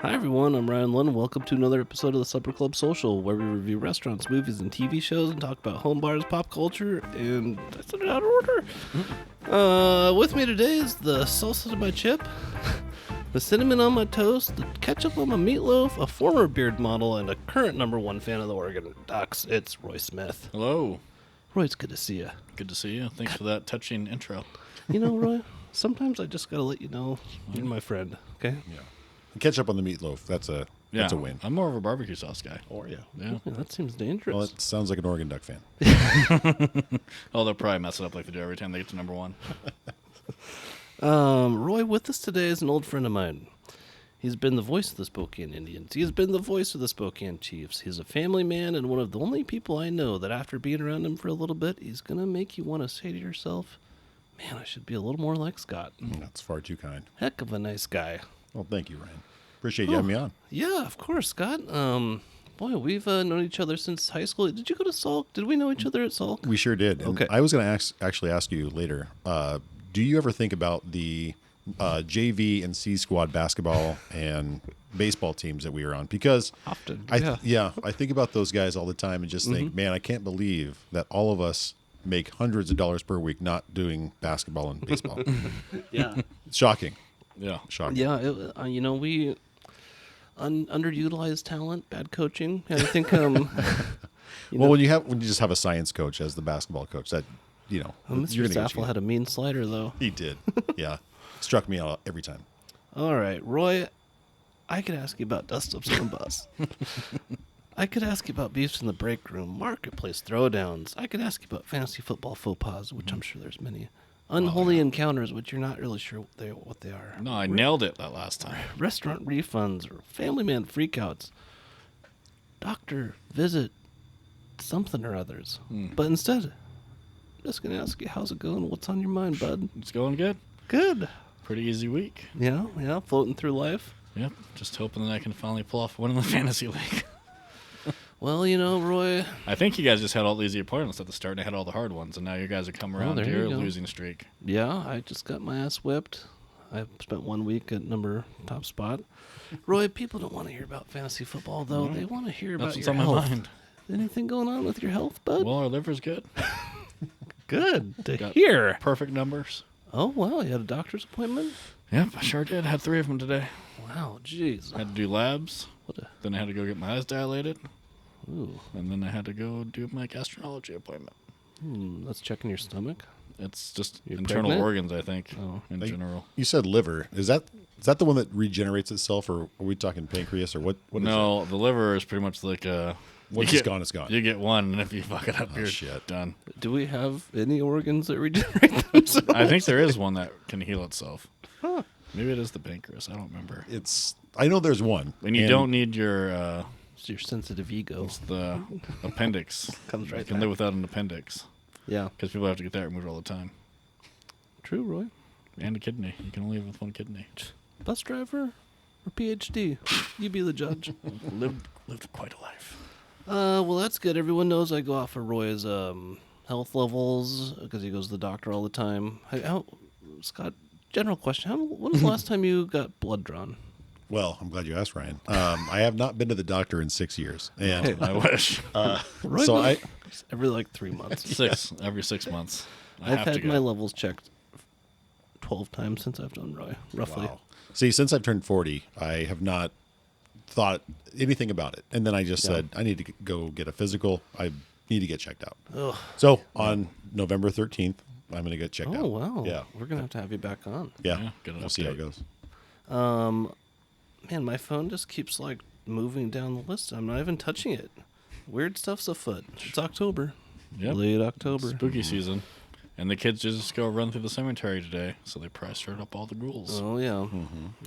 Hi everyone, I'm Ryan Lund. Welcome to another episode of the Supper Club Social, where we review restaurants, movies, and TV shows and talk about home bars, pop culture, and I said it out of order. With me today is the salsa to my chip, the cinnamon on my toast, the ketchup on my meatloaf, a former beard model, and a current #1 fan of the Oregon Ducks. It's Roy Smith. Hello. Roy, it's good to see you. Good to see you. Thanks for that touching intro. You know, Roy, sometimes I just gotta let you know you're my friend, okay? Yeah. Ketchup on the meatloaf. That's a win. I'm more of a barbecue sauce guy. Or yeah. Yeah, that seems dangerous. Well, it sounds like an Oregon Duck fan. Oh, they'll probably mess it up like they do every time they get to #1. Roy with us today is an old friend of mine. He's been the voice of the Spokane Indians. He's been the voice of the Spokane Chiefs. He's a family man and one of the only people I know that after being around him for a little bit, he's going to make you want to say to yourself, man, I should be a little more like Scott. That's far too kind. Heck of a nice guy. Well, thank you, Ryan. Appreciate you having me on. Yeah, of course, Scott. Boy, we've known each other since high school. Did you go to Salk? Did we know each other at Salk? We sure did. And Okay. I was going to actually ask you later, do you ever think about the JV and C squad basketball and baseball teams that we were on? Because Often, I think about those guys all the time and just think, man, I can't believe that all of us make hundreds of dollars per week not doing basketball and baseball. Yeah. It's shocking. Yeah. Shocking. Yeah, we underutilized talent, bad coaching. I think When you just have a science coach as the basketball coach, that Mr. you're gonna get Zaffel you. had a mean slider, though. He did. Yeah. Struck me out every time. All right, Roy, I could ask you about dust-ups on the bus. I could ask you about beefs in the break room, marketplace throwdowns. I could ask you about fantasy football faux pas, which I'm sure there's many. Unholy encounters, which you're not really sure what they are. No, I nailed it that last time. Restaurant refunds or family man freakouts. Doctor visit something or others. But instead, I'm just going to ask you, how's it going? What's on your mind, bud? It's going good. Good. Pretty easy week. Yeah, floating through life. Yep. Just hoping that I can finally pull off one in the fantasy league. Well, Roy. I think you guys just had all the easy opponents at the start and I had all the hard ones, and now you guys are coming around there to you your go. losing streak. Yeah, I just got my ass whipped. I spent 1 week at top spot. Roy, people don't want to hear about fantasy football, though. They want to hear about That's what's your on my health. mind. Anything going on with your health, bud? Well, our liver's good. Good to Got hear. Perfect numbers. Oh, wow, you had a doctor's appointment? Yep, I sure did. Had 3 of them today. Wow, jeez. Had to do labs. What a... Then I had to go get my eyes dilated. Ooh. And then I had to go do my gastroenterology appointment. That's checking your stomach? It's just You're internal pregnant? organs, I think, Oh. in general. You said liver. Is that the one that regenerates itself, or are we talking pancreas, or what? What is No, the liver is pretty much like Once it's gone, it's gone. You get one, and if you fuck it up, you're shit. done. Do we have any organs that regenerate themselves? I think there is one that can heal itself. Huh. Maybe it is the pancreas. I don't remember. I know there's one. And you don't need your It's your sensitive ego. the appendix. Comes right You can back. live without an appendix Yeah. because people have to get that removed all the time. True, Roy. And a kidney. You can only live with one kidney. Bus driver or PhD? You be the judge. lived quite a life. Well, that's good. Everyone knows I go off of Roy's health levels because he goes to the doctor all the time. Scott, general question. When was the last time you got blood drawn? Well, I'm glad you asked, Ryan. I have not been to the doctor in 6 years, and I wish. Roy so goes every 3 months. Every 6 months. I I've have to had go. my levels checked 12 times since I've done Roy, roughly. wow. See, since I've turned 40, I have not thought anything about it, and then I just said I need to go get a physical. I need to get checked out. Ugh. So on November 13th, I'm going to get checked out. Oh, wow. Yeah. We're going to have you back on. Yeah. Yeah, get an We'll see how it update. goes. Man, my phone just keeps moving down the list. I'm not even touching it. Weird stuff's afoot. It's October. Yep. Late October. Spooky season. And the kids just go run through the cemetery today, so they probably stirred up all the ghouls. Oh, yeah.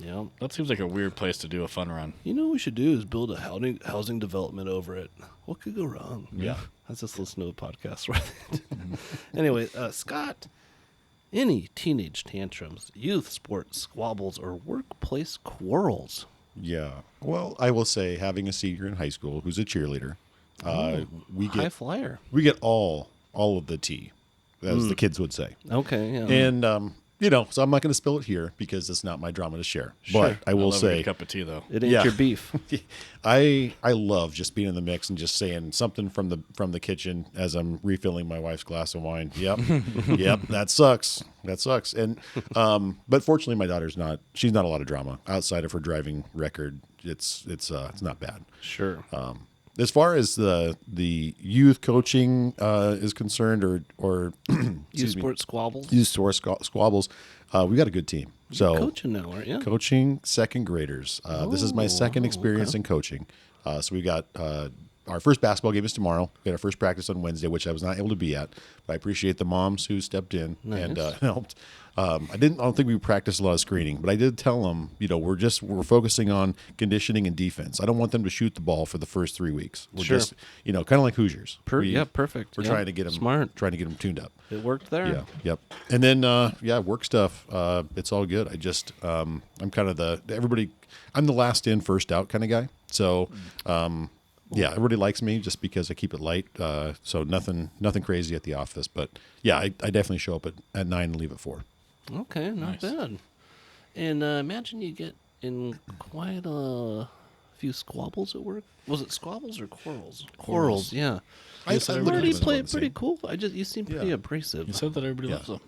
Yeah. That seems like a weird place to do a fun run. You know what we should do is build a housing development over it. What could go wrong? Yeah. Let's just listen to a podcast. Right? Anyway, Scott, any teenage tantrums, youth sports squabbles, or workplace quarrels? Yeah. Well, I will say, having a senior in high school who's a cheerleader, we High get flyer. we get all of the tea, as the kids would say. Okay, yeah. And so I'm not going to spill it here because it's not my drama to share. Sure. But I will love a good say, cup of tea though. It ain't Yeah. your beef. I love just being in the mix and just saying something from the kitchen as I'm refilling my wife's glass of wine. Yep, yep, that sucks. That sucks. And but fortunately, my daughter's not. She's not a lot of drama outside of her driving record. It's not bad. Sure. As far as the youth coaching is concerned, or You excuse me, sport squabbles. youth sport squabbles, we got a good team. So Coaching now, aren't you? coaching second graders. This is my second experience in coaching. So we got our first basketball game is tomorrow. We got our first practice on Wednesday, which I was not able to be at. But I appreciate the moms who stepped in and helped. I don't think we practiced a lot of screening, but I did tell them, we're focusing on conditioning and defense. I don't want them to shoot the ball for the first 3 weeks. We're Sure. just, kind of like Hoosiers. Perfect. We're Yeah. trying to get them Smart. trying to get them tuned up. It worked there. Yeah. Yep. And then, work stuff. It's all good. I just, I'm kind of I'm the last in, first out kind of guy. So, everybody likes me just because I keep it light. So nothing crazy at the office, but yeah, I definitely show up at 9 and leave at 4. Okay, not bad. And imagine you get in quite a few squabbles at work. Was it squabbles or quarrels? Quarrels, yeah. I said I everybody heard you was play about it the pretty same. cool. You seem pretty Yeah. abrasive. You said that everybody Yeah. loves them.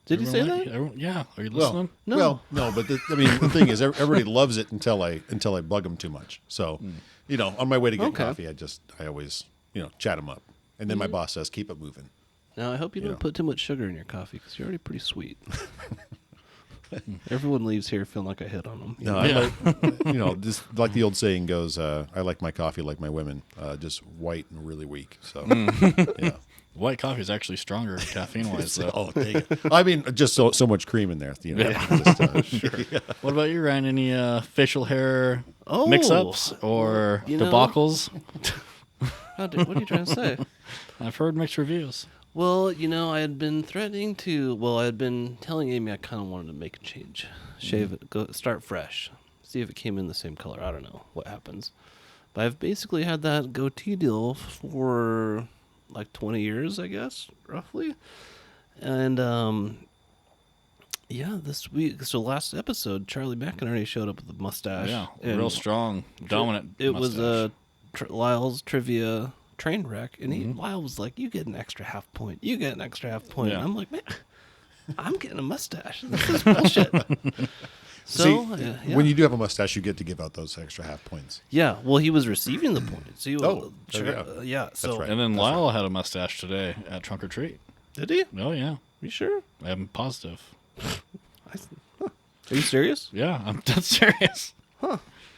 Did you say Everyone that? yeah. Are you Well, listening? No. Well, no, but the thing is, everybody loves it until I bug them too much. So, on my way to get Okay. coffee, I always, chat them up, and then my boss says, "Keep it moving." Now, I hope you don't know. put too much sugar in your coffee because you're already pretty sweet. Everyone leaves here feeling like I hit on them. No, Yeah. I like, just like the old saying goes, I like my coffee like my women, just white and really weak. So, yeah. White coffee is actually stronger caffeine wise though. Oh, dang it. I mean, just so much cream in there. Sure. What about you, Ryan? Any facial hair Oh, mix-ups or you know- debacles? What are you trying to say? I've heard mixed reviews. Well, I had been I had been telling Amy I kind of wanted to make a change. Shave it, start fresh. See if it came in the same color. I don't know what happens. But I've basically had that goatee deal for like 20 years, I guess, roughly. And, this week, so last episode, Charlie McInerney showed up with a mustache. Yeah, and real strong, dominant. It was mustache. Lyle's trivia train wreck, and Lyle was like, "You get an extra half point. You get an extra half point." Yeah. And I'm like, "Man, I'm getting a mustache. This is bullshit." So when you do have a mustache, you get to give out those extra half points. yeah, well, he was receiving the points. He Oh, there you go. yeah. So right. And then Lyle had a mustache today at Trunk or Treat. did he? Oh yeah, You sure? I'm positive. Are you serious? Yeah, I'm dead serious.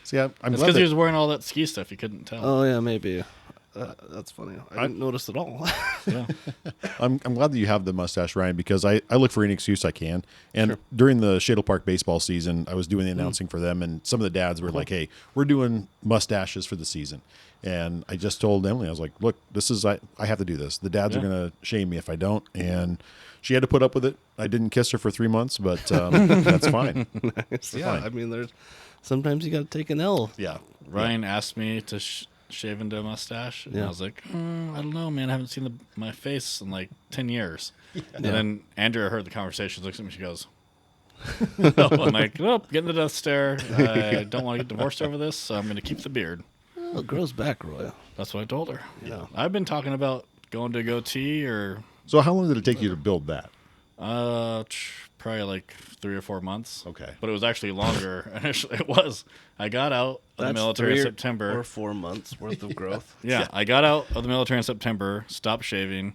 See, I'm It's glad because he that, was wearing all that ski stuff. You couldn't tell. Oh yeah, maybe. That's funny. I didn't notice at all. Yeah. I'm glad that you have the mustache, Ryan, because I look for any excuse I can. And during the Shadle Park baseball season, I was doing the announcing for them, and some of the dads were like, "Hey, we're doing mustaches for the season." And I just told Emily, I was like, "Look, I have to do this. The dads are going to shame me if I don't." And she had to put up with it. I didn't kiss her for 3 months, but that's fine. Yeah, I mean, sometimes you got to take an L. Yeah. Ryan asked me to shave into a mustache, and Yeah. I was like, I don't know, man. I haven't seen my face in like 10 years. And then Andrea heard the conversation, looks at me, she goes, I'm like, nope, getting the death stare. I don't want to get divorced over this, so I'm going to keep the beard. Well, it grows back, Roy. That's what I told her. Yeah. I've been talking about going to goatee or So how long did it take you to build that? probably like 3 or 4 months. Okay. But it was actually longer. Initially, it was. I got out of the military in September. or 4 months worth of growth. Yeah, I got out of the military in September, stopped shaving.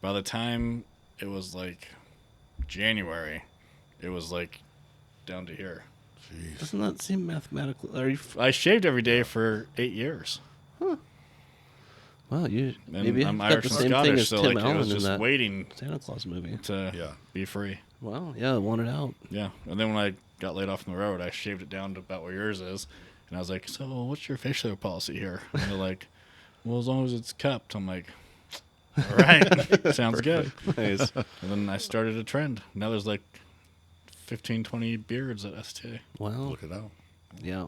By the time it was like January, it was like down to here. Doesn't that seem mathematically? Are you? I shaved every day for 8 years. Wow, you And maybe I'm got Irish the and same thing Scottish, as so Tim like it Allen was in just that waiting Santa Claus movie. to be free. Wow, yeah, wanted out. Yeah, and then when I got laid off from the road, I shaved it down to about where yours is, and I was like, "So, what's your facial hair policy here?" And they're like, "Well, as long as it's kept." I'm like, "All right, sounds good." Nice. And then I started a trend. Now there's like 15, 20 beards at STA. Wow. Look it out. Yeah.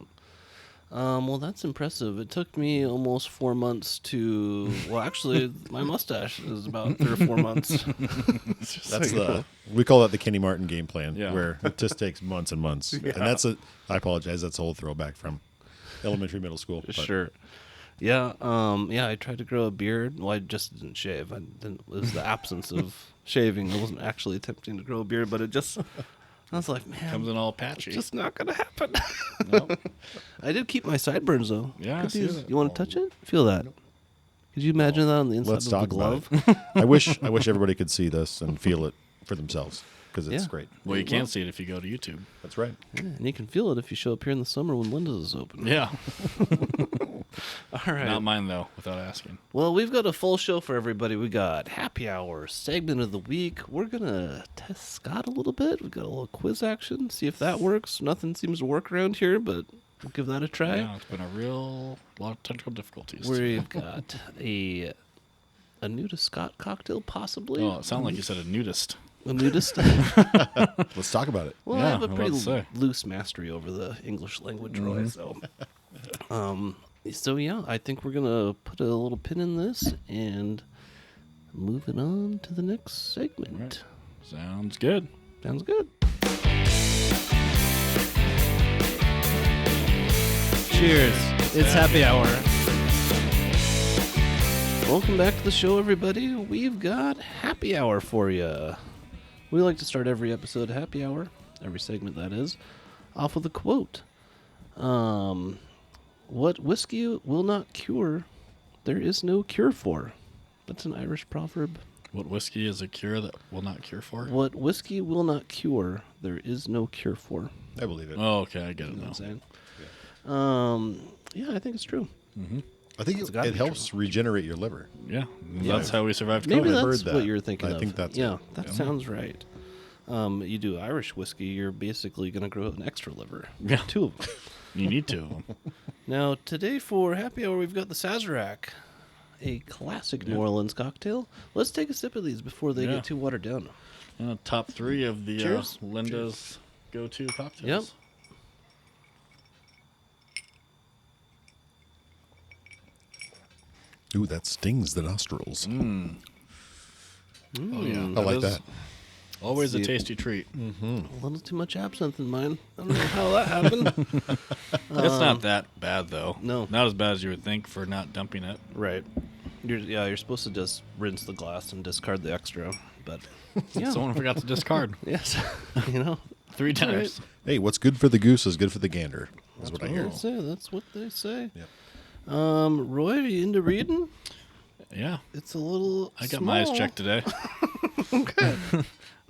Well, that's impressive. It took me almost 4 months to. Well, actually, my mustache is about 3 or 4 months. That's we call that the Kenny Martin game plan, Yeah. where it just takes months and months. And that's I apologize. That's a whole throwback from elementary, middle school. But Sure. Yeah. Yeah. I tried to grow a beard. Well, I just didn't shave. It was the absence of shaving. I wasn't actually attempting to grow a beard, but it just. I was like, man, Comes in all patchy. it's just not gonna happen. Nope. I did keep my sideburns though. Yeah, I Could see these- that. You want to touch it? Feel that? Could you imagine that on the inside let's of the talk glove? about it. I wish everybody could see this and feel it for themselves because it's Yeah. great. Well, you can't see it if you go to YouTube. That's right. Yeah, and you can feel it if you show up here in the summer when Linda's is open. Yeah. All right. Not mine, though, without asking. Well, we've got a full show for everybody. We got happy hour, segment of the week. We're going to test Scott a little bit. We've got a little quiz action, see if that works. Nothing seems to work around here, but we'll give that a try. Yeah, it's been a lot of technical difficulties. We've got a new to Scott cocktail, possibly. Oh, it sounded like you said a nudist. A nudist. Let's talk about it. Well, Yeah, I have a I was pretty about to say. loose mastery over the English language, Roy. So yeah, I think we're gonna put a little pin in this and move it on to the next segment. Right. Sounds good. Sounds good. Cheers. It's happy hour. Welcome back to the show, everybody. We've got happy hour for you. We like to start every episode happy hour, every segment that is, off with a quote. What whiskey will not cure, there is no cure for. That's an Irish proverb. What whiskey is a cure that will not cure for? What whiskey will not cure, there is no cure for. I believe it. Oh, okay, I get it You know now. what I'm saying? Yeah, I think it's true. I think It's gotta it be helps regenerate your liver. Yeah, that's how we survived Maybe COVID. I've that's heard what that. you're thinking I of. think that's yeah, it. that sounds right. You do Irish whiskey, you're basically going to grow an extra liver. Yeah. 2 of them. You need to. Now, today for happy hour, we've got the Sazerac, a classic New Orleans cocktail. Let's take a sip of these before they Yeah. get too watered down. Top 3 of the Cheers. Linda's go-to cocktails. Yep. Ooh, that stings the nostrils. Oh, yeah. I like is that. Always a See. tasty treat. A little too much absinthe in mine. I don't know how that happened. It's not that bad, though. No. Not as bad as you would think for not dumping it. Right. You're supposed to just rinse the glass and discard the extra. But, yeah. Someone forgot to discard Yes. You know. 3 times. Hey, what's good for the goose is good for the gander. Is what I hear. That's what they say. Yep. Roy, are you into reading? Yeah. It's a little I got my eyes small. checked today.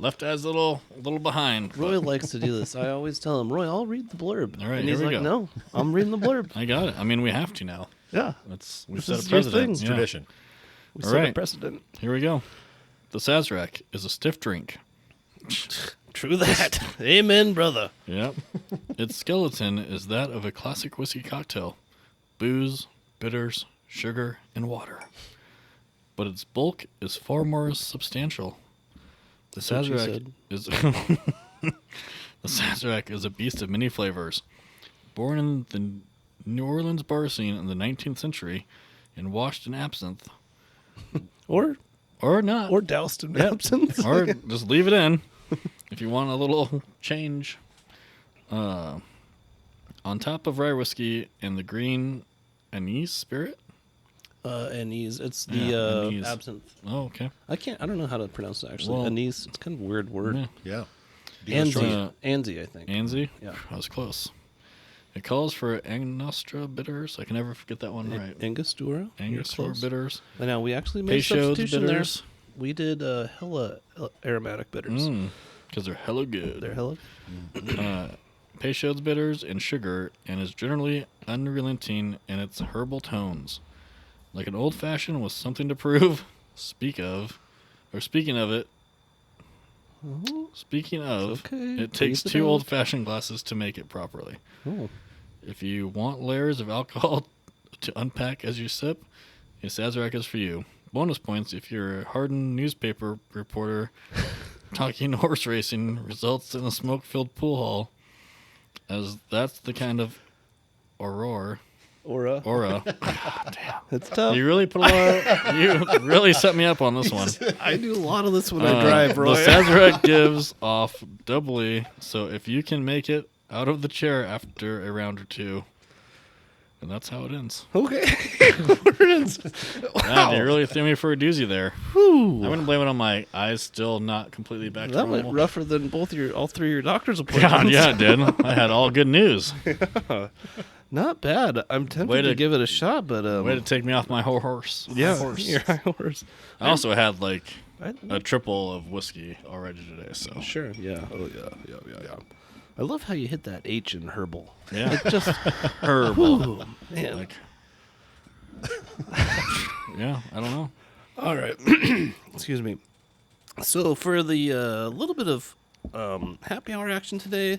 Left eyes a little behind. Roy likes to do this. I always tell him, Roy, I'll read the blurb. All right, and he's here we like, go. no, I'm reading the blurb. I got it. I mean, we have to now. Yeah. We've This set is a your precedent. thing. It's Yeah. tradition. We All set a right. precedent. Here we go. The Sazerac is a stiff drink. True that. Amen, brother. Yep. Its skeleton is that of a classic whiskey cocktail: booze, bitters, sugar, and water. But its bulk is far more substantial. The That's what she Sazerac said. is the Sazerac is a beast of many flavors. Born in the New Orleans bar scene in the 19th century and washed in absinthe, Or not, doused in Yep. absinthe. or just leave it in if you want a little change. On top of rye whiskey and the green anise spirit. Anise. It's the Yeah, anise. absinthe. Oh, okay. I don't know how to pronounce it actually. Well- Anise. It's kind of a weird word. Yeah. Yeah. Anzi. Anzi, I think. Anzi? Yeah. I was close. It calls for Angostura bitters. I can never forget that one right. Angostura. You're Angostura close. bitters. I know. We actually made a Peychaud's substitution bitters. there. We did hella aromatic bitters. Because they're hella good. They're hella. Peychaud's bitters and sugar, and is generally unrelenting in its herbal tones. Like an old fashioned with something to prove. Speaking of it, speaking of, okay. it takes Breathe it 2 out. old fashioned glasses to make it properly. Oh. If you want layers of alcohol to unpack as you sip, a Sazerac is for you. Bonus points if you're a hardened newspaper reporter talking horse racing results in a smoke-filled pool hall, as that's the kind of Aurora. Aura. It's tough. You really put a lot. You really set me up on this one. I do a lot of this when I drive, Roy. The Sazerac gives off doubly, so if you can make it out of the chair after a round or two, and that's how it ends. Okay. Wow, you really threw me for a doozy there. Whew. I'm gonna blame it on my eyes still not completely back to That went normal. rougher than all three of your doctor's appointments. Yeah, it did. I had all good news. Not bad. I'm tempted to give it a shot, but Way to take me off my horse. yeah, Horse. your high horse. I also had like I- a triple of whiskey already today, so Sure. Yeah. Oh yeah. I love how you hit that H in herbal. yeah. It just Herbal. Ooh, man. Like, yeah, I don't know. All right. Excuse me. So for the little bit of happy hour action today,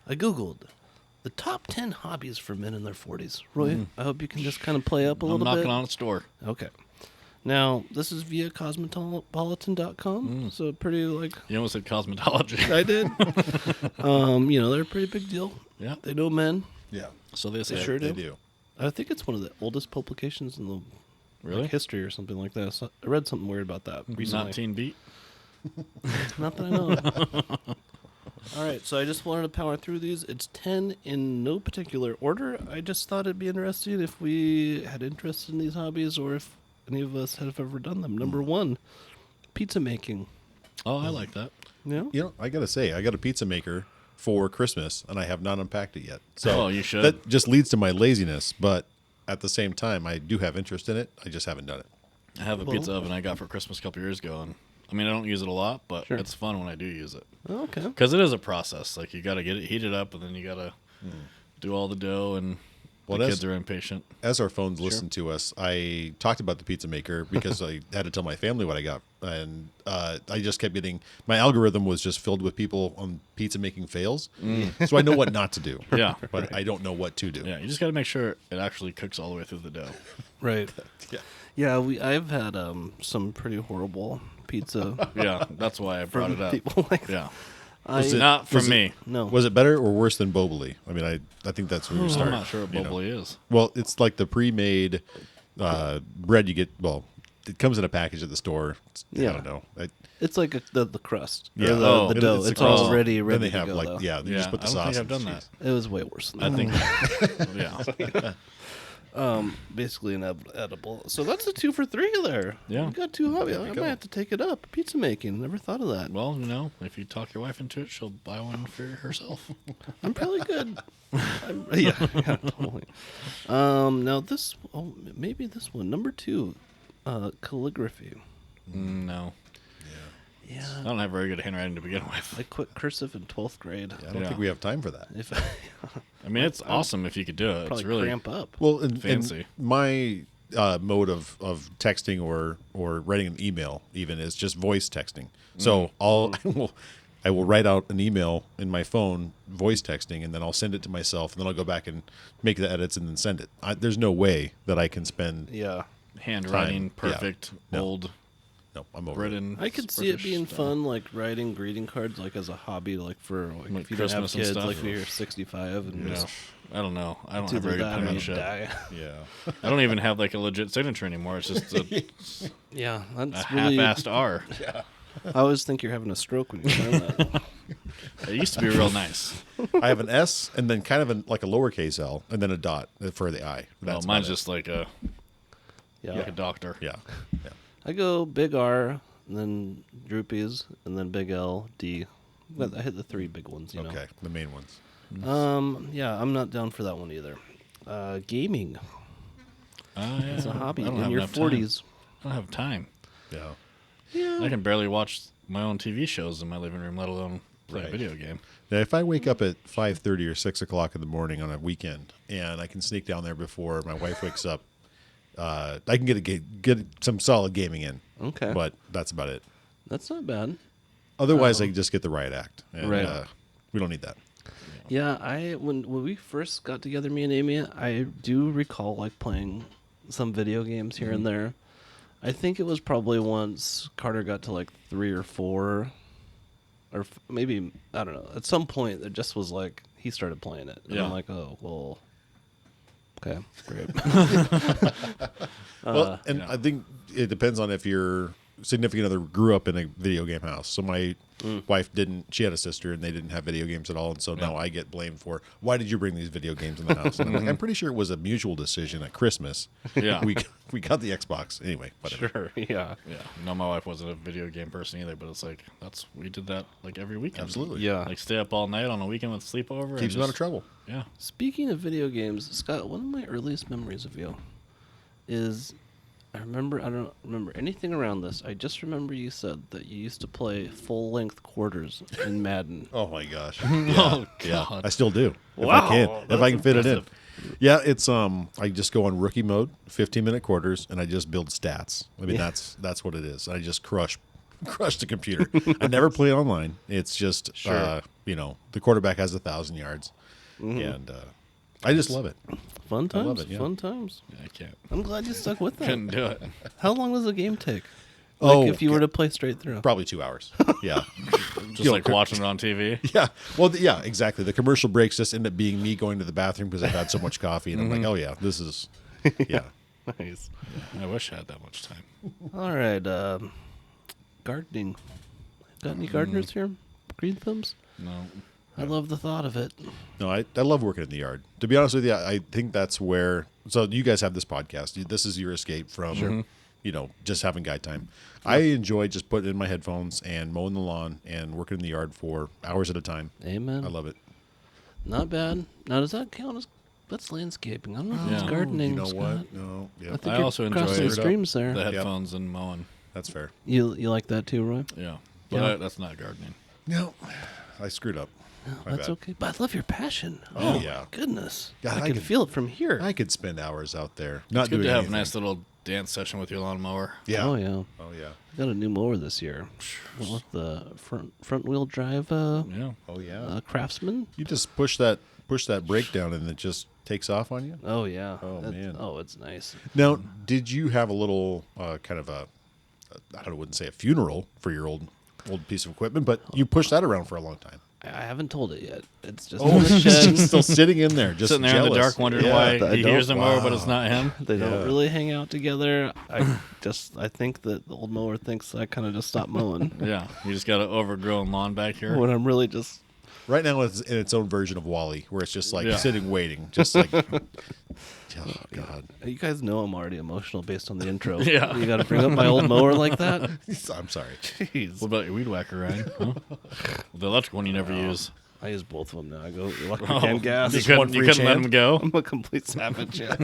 I googled the top 10 hobbies for men in their 40s. Roy, I hope you can just kind of play up a I'm little bit. knocking on its door. Okay. Now, this is via cosmopolitan.com, so pretty like You almost said cosmetology. I did. They're a pretty big deal. Yeah. They know men. Yeah, So they They say. sure they do. do. I think it's one of the oldest publications in the Really? history or something like that. So I read something weird about that recently. Not Teen Beat. Not that I know of. All right, so I just wanted to power through these. It's 10 in no particular order. I just thought it'd be interesting if we had interest in these hobbies or if any of us have ever done them. Number 1, pizza making. Oh, I like that. Yeah? You know, I gotta say, I got a pizza maker for Christmas, and I have not unpacked it yet. So Oh, you should. That just leads to my laziness, but at the same time, I do have interest in it. I just haven't done it. I have a Well- pizza oven I got for Christmas a couple years ago, and I mean I don't use it a lot, but Sure. it's fun when I do use it Oh, okay. because it is a process. Like you got to get it heated up, and then you got to do all the dough, and Well, the that's- kids are impatient. As our phones listen to us, I talked about the pizza maker because I had to tell my family what I got, and I just kept getting my algorithm was just filled with people on pizza making fails, so I know what not to do. Yeah. but I don't know what to do. Yeah, you just got to make sure it actually cooks all the way through the dough. Right. Yeah. Yeah, I've had some pretty horrible pizza Yeah, that's why I brought from it up. people like that. Yeah, I, not from me. No. Was it better or worse than Boboli? I mean, I think that's where we I'm start. not sure what you know. Boboli is. Well, it's like the pre-made bread you get. Well, it comes in a package at the store. Yeah. I don't know. It's like the crust. Yeah. Or the Oh, dough. it's a It's crust. already Then ready they to have go, like though. yeah, you Yeah, just put the I don't sauce. think I've and done cheese. that. It was way worse than I that. think. Yeah. Basically an edible. So that's a 2 for 3 there. Yeah. You got 2 hobbies. I go. might have to take it up. Pizza making. Never thought of that. Well, if you talk your wife into it, she'll buy one for herself. I'm probably good. Yeah, totally. Now this, maybe this one, number 2, calligraphy. No, I Yeah, don't have very good handwriting to begin I with. quit cursive in 12th grade. I don't Yeah. think we have time for that. If I mean, it's awesome if you could do it. probably It's really cramp up. Well, and Fancy. my mode of texting or writing an email even is just voice texting. So I will write out an email in my phone, voice texting, and then I'll send it to myself, and then I'll go back and make the edits and then send it. There's no way that I can spend. Yeah, handwriting, Time. Yeah. perfect, No. old No, I'm over it. Britain. I could see it British being style. fun, like writing greeting cards, like as a hobby, like for Like if you don't have Christmas and kids, stuff. like when you're 65 and Yeah. just I don't know. I don't it's have either very good that or you penmanship. die. Yeah. I don't even have like a legit signature anymore. It's just a Yeah, that's really. half-assed R. I always think you're having a stroke when you sign that. It used to be real nice. I have an S and then kind of like a lowercase L and then a dot for the I. Well, That's mine's about it. just like a Yeah, doctor. Yeah. I go big R, and then droopies, and then big L, D. I hit the 3 big ones, you Okay, the main ones. know. Yeah, I'm not down for that one either. Gaming. Yeah. It's a hobby I don't in have your enough time. 40s. I don't have time. Yeah. Yeah. I can barely watch my own TV shows in my living room, let alone play a Right. video game. Now, if I wake up at 5:30 or 6 o'clock in the morning on a weekend and I can sneak down there before my wife wakes up, I can get some solid gaming in. Okay. But that's about it. That's not bad. Otherwise, I can just get the riot act. And, Right. We don't need that. Yeah, when we first got together, me and Amy, I do recall like playing some video games here and there. I think it was probably once Carter got to like 3 or 4, or maybe I don't know. At some point, it just was like he started playing it, and Yeah. I'm like, oh well, Okay, great. Well, and I think it depends on if your significant other grew up in a video game house. So my wife didn't. She had a sister, and they didn't have video games at all. And so now I get blamed for, why did you bring these video games in the house? And I'm like, I'm pretty sure it was a mutual decision at Christmas. Yeah. we got the Xbox anyway. Whatever. Sure, yeah. Yeah. No, my wife wasn't a video game person either, but it's like we did that like every weekend. Absolutely. Yeah. Like stay up all night on a weekend with sleepover. Keeps you out of trouble. Yeah. Speaking of video games, Scott, one of my earliest memories of you is I don't remember anything around this. I just remember you said that you used to play full-length quarters in Madden. Oh my gosh. Oh Yeah, God. I still do. Wow, If I can fit it in. impressive. Yeah, it's I just go on rookie mode, 15-minute quarters, and I just build stats. I mean, that's what it is. I just crush the computer. I never play online. It's just Sure. the quarterback has 1,000 yards, and I just love it. Fun times, love it, yeah. fun times. Yeah, I can't. I'm glad you stuck with that. Couldn't do it. How long does a game take? Oh, Like if you were to play straight through. Probably 2 hours. Yeah. Just like watching it on TV. Yeah. Well, yeah, exactly. The commercial breaks just end up being me going to the bathroom because I've had so much coffee, and I'm like, oh yeah, this is, yeah. Nice. I wish I had that much time. All right, gardening. Got any gardeners here? Green thumbs? No. I love the thought of it. No, I love working in the yard. To be honest with you, I think that's where. So you guys have this podcast. This is your escape from, just having guy time. I enjoy just putting in my headphones and mowing the lawn and working in the yard for hours at a time. Amen. I love it. Not bad. Now, does that count as that's landscaping? I don't know if it's Yeah. gardening. You know Scott. what? No. Yeah, I think I you're also crossing enjoy the streams there. The headphones and mowing. that's fair. You like that too, Roy? Yeah. But Yeah. that's not gardening. No, I screwed up. My That's bad. okay. But I love your passion. Oh, yeah. Goodness. God, I I can could- feel it from here. I could spend hours out there not It's good doing to have anything. a nice little dance session with your lawnmower. Yeah. Oh yeah. Oh yeah. I got a new mower this year. Went with the front wheel drive Yeah. Oh yeah. Craftsman. You just push that brake down and it just takes off on you. Oh yeah. Oh, man. Oh, it's nice. Now, did you have a little kind of I wouldn't say a funeral for your old piece of equipment, but you pushed that around for a long time. I haven't told it yet. It's just Oh, in the shed. just still sitting in there, just Sitting there in the jealous. dark wondering Yeah. why I he don't- hears the mower, but wow. it's not him. They Yeah. don't really hang out together. I think that the old mower thinks I kind of just stopped mowing Yeah. You just got an overgrown lawn back here. when I'm really just. Right now, it's in its own version of Wall-E, where it's just like Yeah. sitting waiting, just like. Oh God! You guys know I'm already emotional based on the intro. Yeah. You got to bring up my old mower like that. I'm sorry. Jeez. What about your weed whacker, Ryan? Huh? The electric one you never use. I use both of them now. I go electric Oh, and gas. You Just one couldn't, for you each couldn't let hand? him go? I'm a complete savage. Yeah.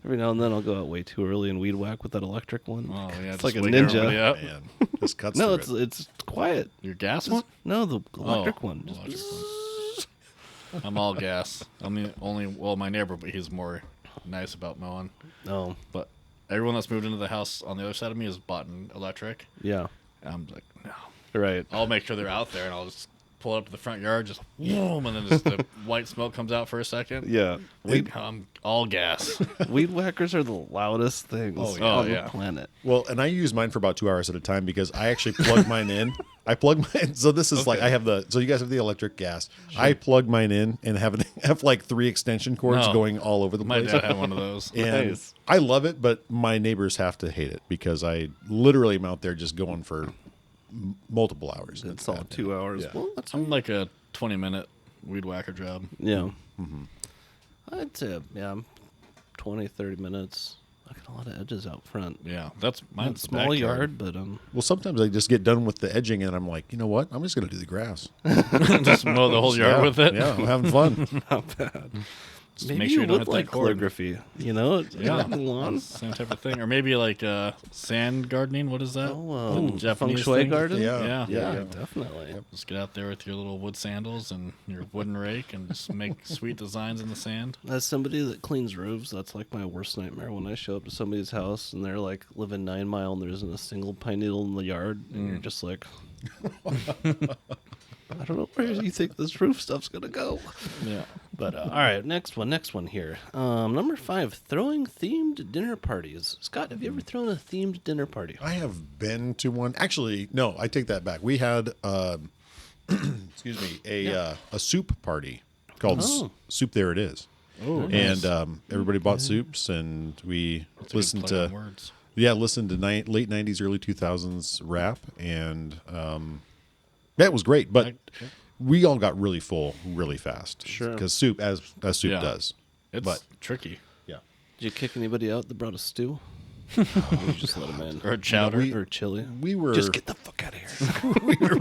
Every now and then I'll go out way too early and weed whack with that electric one. Oh, yeah. It's just like a wake ninja. everybody up. Man, just cuts No, through it's it. quiet. Your gas one? No, the electric Oh, one. Just electric I'm all gas. I'm the only, my neighbor, but he's more nice about mowing. Oh, But everyone that's moved into the house on the other side of me has bought an electric. yeah. And I'm like, no. Right. I'll make sure they're out there, and I'll just pull up to the front yard, just boom, and then just the white smoke comes out for a second. Yeah. I'm all gas. Weed whackers are the loudest things Oh, yeah. on Oh, yeah. the planet. Well, and I use mine for about 2 hours at a time because I actually plug mine in. I plug mine. So this is like I have so you guys have the electric gas. I plug mine in and have like 3 extension cords No. going all over the My place. dad had one of those. And Nice. I love it, but my neighbors have to hate it because I literally am out there just going for multiple hours. It's all 2 hours. Yeah. Well, that's I'm like a 20-minute weed whacker job. yeah. I'd say, yeah, 20, 30 minutes. I got a lot of edges out front. Yeah, that's Not mine's the small backyard. yard, but Well, sometimes I just get done with the edging and I'm like, you know what? I'm just going to do the grass. Just mow the whole yard Yeah, with it. Yeah, I'm having fun. not bad. Just Maybe make sure you don't would hit like that cord. calligraphy. You know, Yeah, the lawn. same type of thing, or maybe like sand gardening. What is that? Oh, The feng Japanese shui thing? garden. Yeah. Yeah, definitely. Just get out there with your little wood sandals and your wooden rake and just make sweet designs in the sand. As somebody that cleans roofs, that's like my worst nightmare when I show up to somebody's house and they're like living 9 Mile and there isn't a single pine needle in the yard, and you're just like, I don't know where you think this roof stuff's gonna go. Yeah. But all right, next one here. Number 5, throwing themed dinner parties. Scott, have you ever thrown a themed dinner party? I have been to one. Actually, no, I take that back. We had, excuse me, a soup party called Oh. Soup There It Is. Oh, and everybody bought soups, and we listened to words. late '90s, early 2000s rap, and it was great. But we all got really full really fast, Sure. because soup as soup Yeah. does. It's tricky. Yeah, Did you kick anybody out that brought a stew? Or you just let them in. Or chowder. Or chili. we were Just get the fuck out of here.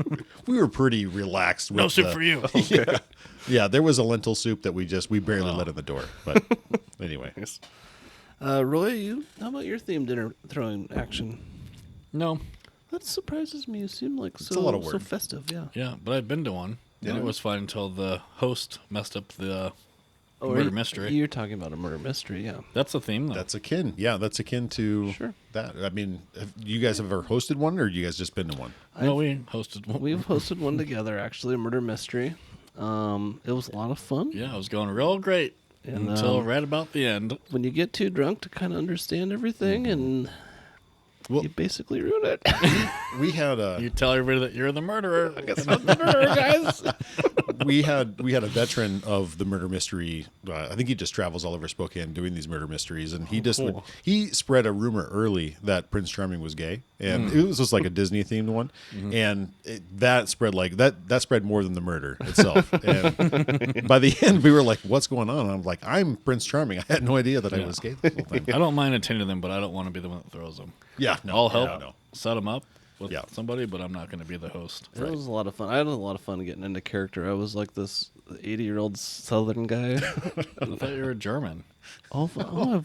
we were pretty relaxed. With No soup for you. Yeah, there was a lentil soup that we barely let in the door. But anyway, Roy, how about your themed dinner throwing action? No. That surprises me. You seem like a lot of so work. festive. Yeah. Yeah, but I've been to one. And it was fine until the host messed up the murder mystery. You're talking about a murder mystery, yeah. That's a theme, though. that's akin. Yeah, that's akin to Sure. that. I mean, have you guys ever hosted one, or you guys just been to one? No, we hosted one. We've hosted one together, actually, a murder mystery. It was a lot of fun. Yeah, it was going real great And, until right about the end. When you get too drunk to kind of understand everything, and Well- you basically ruin it. We had a You tell everybody that you're the murderer. guys. we had a veteran of the murder mystery. I think he just travels all over Spokane doing these murder mysteries, and he spread a rumor early that Prince Charming was gay, and it was just like a Disney themed one, and that spread that spread more than the murder itself. And by the end, we were like, "What's going on?" And I'm like, "I'm Prince Charming. I had no idea that I was gay the whole time." I don't mind attending them, but I don't want to be the one that throws them. Yeah, no, I'll help no. set them up with Yeah. somebody, but I'm not going to be the host. It was a lot of fun. I had a lot of fun getting into character. I was like this 80-year-old Southern guy. I thought you were German. I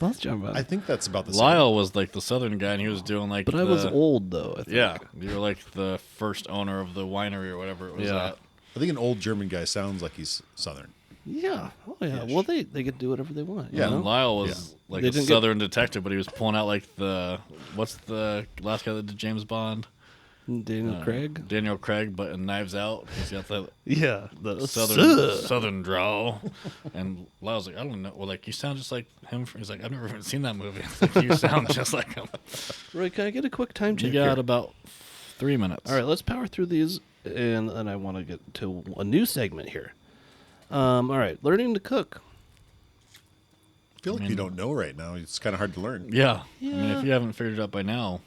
was German. I think that's about the same. Lyle was like the Southern guy, and he was doing like But I was old, though, I think. Yeah, you were like the first owner of the winery or whatever it was Yeah. at. I think an old German guy sounds like he's Southern. Yeah. Oh, yeah. Ish. Well, they get to do whatever they want. you Yeah. know? And Lyle was like They a didn't get- Southern detective, but he was pulling out like what's the last guy that did James Bond? Daniel Craig. Daniel Craig, but in Knives Out, he's got that Yeah. The Southern drawl. And Lyle's like, I don't know. Well, like you sound just like him. He's like, I've never even seen that movie. Like, you sound just like him. Roy, can I get a quick time check You got here? about 3 minutes. All right, let's power through these, and then I want to get to a new segment here. All right, learning to cook. I feel like you don't know right now. It's kind of hard to learn. Yeah. I mean, Yeah. if you haven't figured it out by now,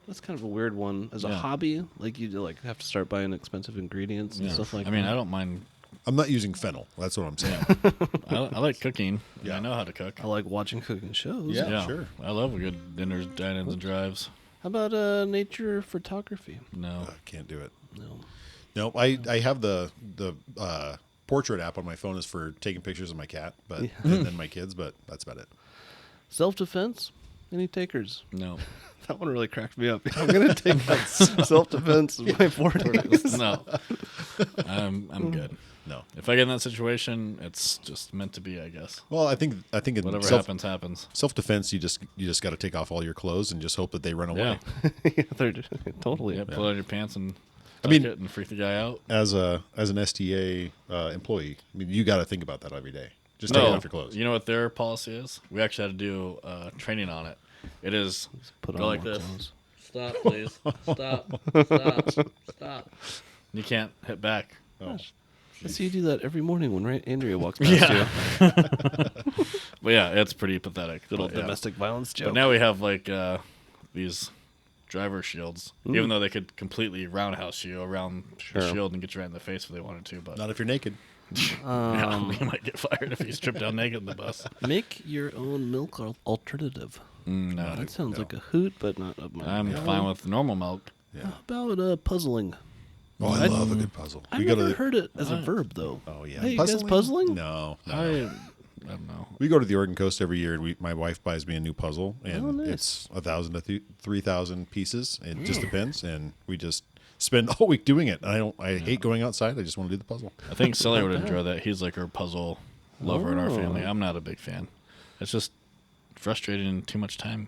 That's kind of a weird one. As a Yeah. hobby, like you have to start buying expensive ingredients and yeah. stuff like I mean, that. I don't mind. I'm not using fennel. That's what I'm saying. I like cooking. Yeah, Yeah. I know how to cook. I like watching cooking shows. Yeah. sure. I love a good dinners, dine-ins, and drives. How about nature photography? No. I can't do it. No. No, I have the portrait app on my phone is for taking pictures of my cat, but and then my kids, but that's about it. Self-defense? Any takers? No. That one really cracked me up. I'm going to take that self-defense of my 40s. No. I'm good. No. If I get in that situation, it's just meant to be, I guess. Well, I think in Whatever happens, happens. self-defense, you just got to take off all your clothes and just hope that they run away. Yeah. Yeah, they're totally. Yeah, pull out your pants and mean- tuck it and freak the guy out. As an STA employee, I mean, you got to think about that every day. Just take off your clothes. You know what their policy is? We actually had to do training on it. It is Put go on like more this. clothes. Stop, please. Stop. You can't hit back. Oh. I see you do that every morning when Andrea walks past you. But yeah, it's pretty pathetic. Little But, yeah. domestic violence joke. But now we have like these driver shields, even though they could completely roundhouse you around the shield and get you right in the face if they wanted to. But Not if you're naked. yeah, you might get fired if you strip down naked in the bus. Make your own milk alternative. No, That sounds like a hoot, but not up my I'm fine with normal milk. How about puzzling? Oh, I love a good puzzle. I've never heard it as a verb, though. Oh yeah. Hey, you guys puzzling? No. I don't know. We go to the Oregon coast every year, and my wife buys me a new puzzle, and Oh, nice. it's 1,000 to 3,000 pieces. It just depends, and we just spend all week doing it. I hate going outside. I just want to do the puzzle. I think Sully would enjoy that. He's like our puzzle lover in our family. I'm not a big fan. It's just frustrating and too much time.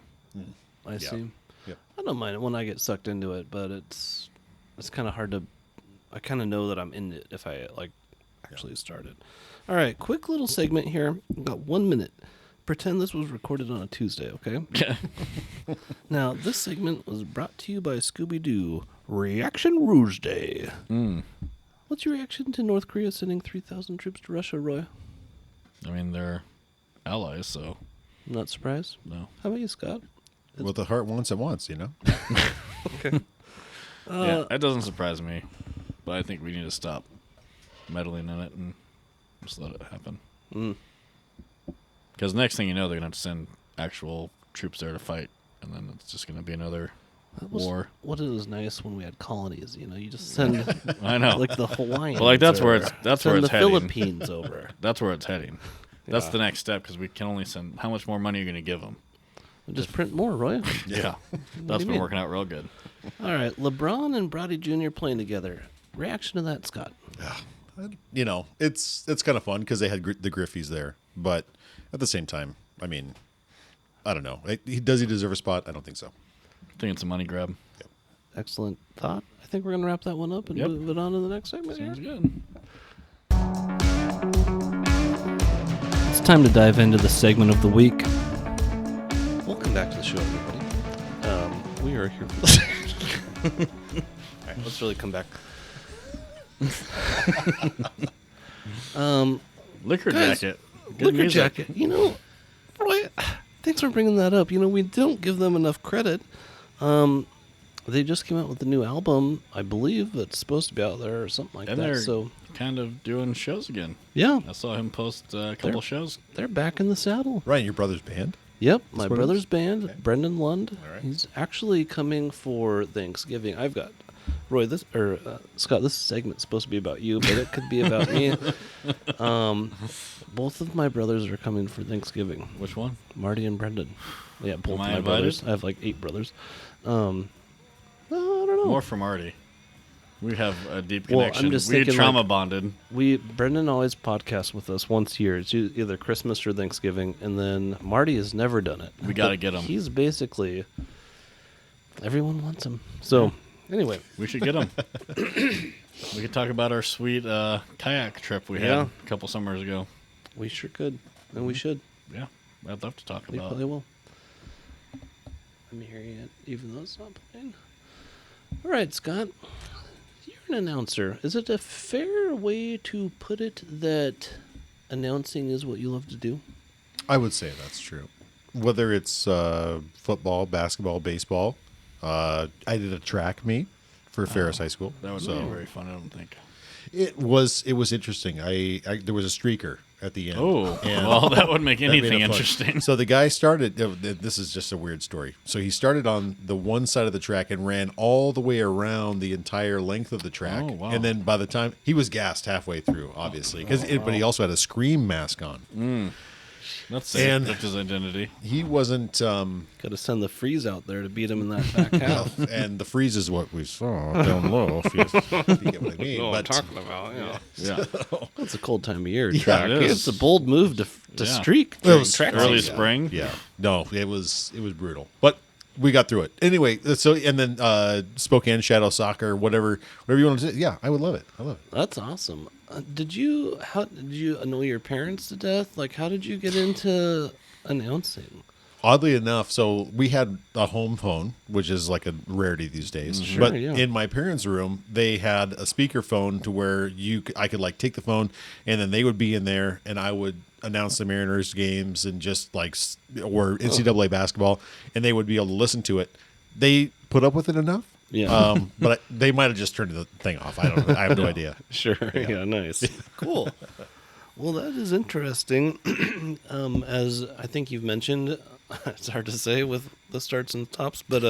I see. Yep. I don't mind it when I get sucked into it, but it's kind of hard to. I kind of know that I'm in it if I actually start it. All right, quick little segment here. We've got 1 minute. Pretend this was recorded on a Tuesday, okay? Now, this segment was brought to you by Scooby-Doo Reaction Rouge Day. What's your reaction to North Korea sending 3,000 troops to Russia, Roy? I mean, they're allies, so I'm not surprised. no. How about you, Scott? What the heart wants, it wants, Okay. Yeah, that doesn't surprise me, but I think we need to stop meddling in it and just let it happen. Because next thing you know, they're going to have to send actual troops there to fight, and then it's just going to be another war. What it was nice when we had colonies. You just send I know. like the Hawaiians. Well, like that's where or it's send the heading. Philippines over. That's where it's heading. That's Yeah. the next step because we can only send. How much more money are you going to give them? Just print more, Roy. Yeah, do that's you been mean? working out real good. All right, LeBron and Brody Jr. playing together. Reaction to that, Scott? it's kind of fun because they had the Griffies there, but at the same time, I mean, I don't know. Does he deserve a spot? I don't think so. I think it's a money grab. Excellent thought. I think we're going to wrap that one up and Yep. move it on to the next segment. Sounds Here. good. It's time to dive into the segment of the week. Welcome back to the show, everybody. We are here for this. All right, let's really come back. Liquor Guys, jacket. Good Liquor music. Jacket. Roy, thanks for bringing that up. We don't give them enough credit. They just came out with a new album, I believe, that's supposed to be out there or something like And that. they're So, kind of doing shows again. yeah, I saw him post a couple shows. they're back in the saddle. Ryan, your brother's band? Yep, my what it brother's is? band, Okay. Brendan Lund. All right. He's actually coming for Thanksgiving. I've got Roy. Scott. This segment's supposed to be about you, but it could be about me. Both of my brothers are coming for Thanksgiving. Which one? Marty and Brendan. Yeah, both of I my invited? brothers. I have like 8 brothers. No, I don't know. More from Artie. We have a deep Well, I'm connection. just We thinking, trauma like- bonded. Brendan always podcasts with us once a year. It's either Christmas or Thanksgiving, and then Marty has never done it. We gotta But get him. He's basically everyone wants him. So anyway, We should get him. We could talk about our sweet kayak trip we had Yeah. a couple summers ago. we sure could, and we should. Yeah, I'd love to talk We about probably it. will. I'm hearing it, even though it's not playing. All right, Scott, you're an announcer. Is it a fair way to put it that announcing is what you love to do? I would say that's true. Whether it's football, basketball, baseball. I did a track meet for Ferris High School. That would so be very fun, I don't think. It was interesting. I there was a streaker at the end. Oh, and well, that would make that made anything it fun. interesting. So the guy started. This is just a weird story. So he started on the one side of the track and ran all the way around the entire length of the track. Oh, wow. And then by the time he was gassed halfway through, obviously, but he also had a Scream mask on. That's And- that's his identity. He wasn't. Got to send the freeze out there to beat him in that back half. And the freeze is what we saw down low. If you get what I mean. But about, yeah. Yeah. It's a cold time of year. Yeah, track. it is. It's a bold move to Yeah. streak. It during was track Early season. spring. yeah, no, it was brutal, but we got through it anyway. So and then Spokane Shadow Soccer, whatever you want to say. Yeah, I would love it. I love it. That's awesome. How did you annoy your parents to death? Like, how did you get into announcing? Oddly enough, so we had a home phone, which is like a rarity these days. Sure, but yeah. in my parents' room, they had a speaker phone to where I could like take the phone, and then they would be in there, and I would announce the Mariners games and just like or NCAA basketball, and they would be able to listen to it. They put up with it enough. Yeah. But they might have just turned the thing off. I don't know. I have no idea. Sure. Yeah. Nice. Cool. Well, that is interesting. As I think you've mentioned, it's hard to say with the starts and stops, but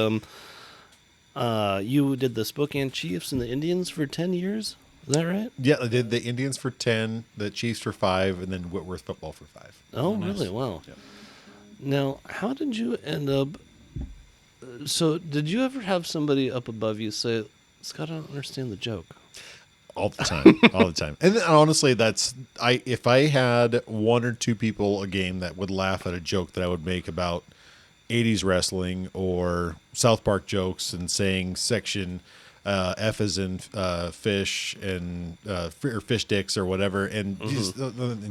you did the Spokane Chiefs and the Indians for 10 years. Is that right? Yeah, I did the Indians for 10, the Chiefs for 5, and then Whitworth football for 5. Oh, nice. really? Wow. Yep. Now, how did you end up? So, did you ever have somebody up above you say, "Scott, I don't understand the joke"? All the time, all the time. And honestly, if I had one or two people a game that would laugh at a joke that I would make about 80s wrestling or South Park jokes and saying section F is in fish and or fish dicks or whatever, and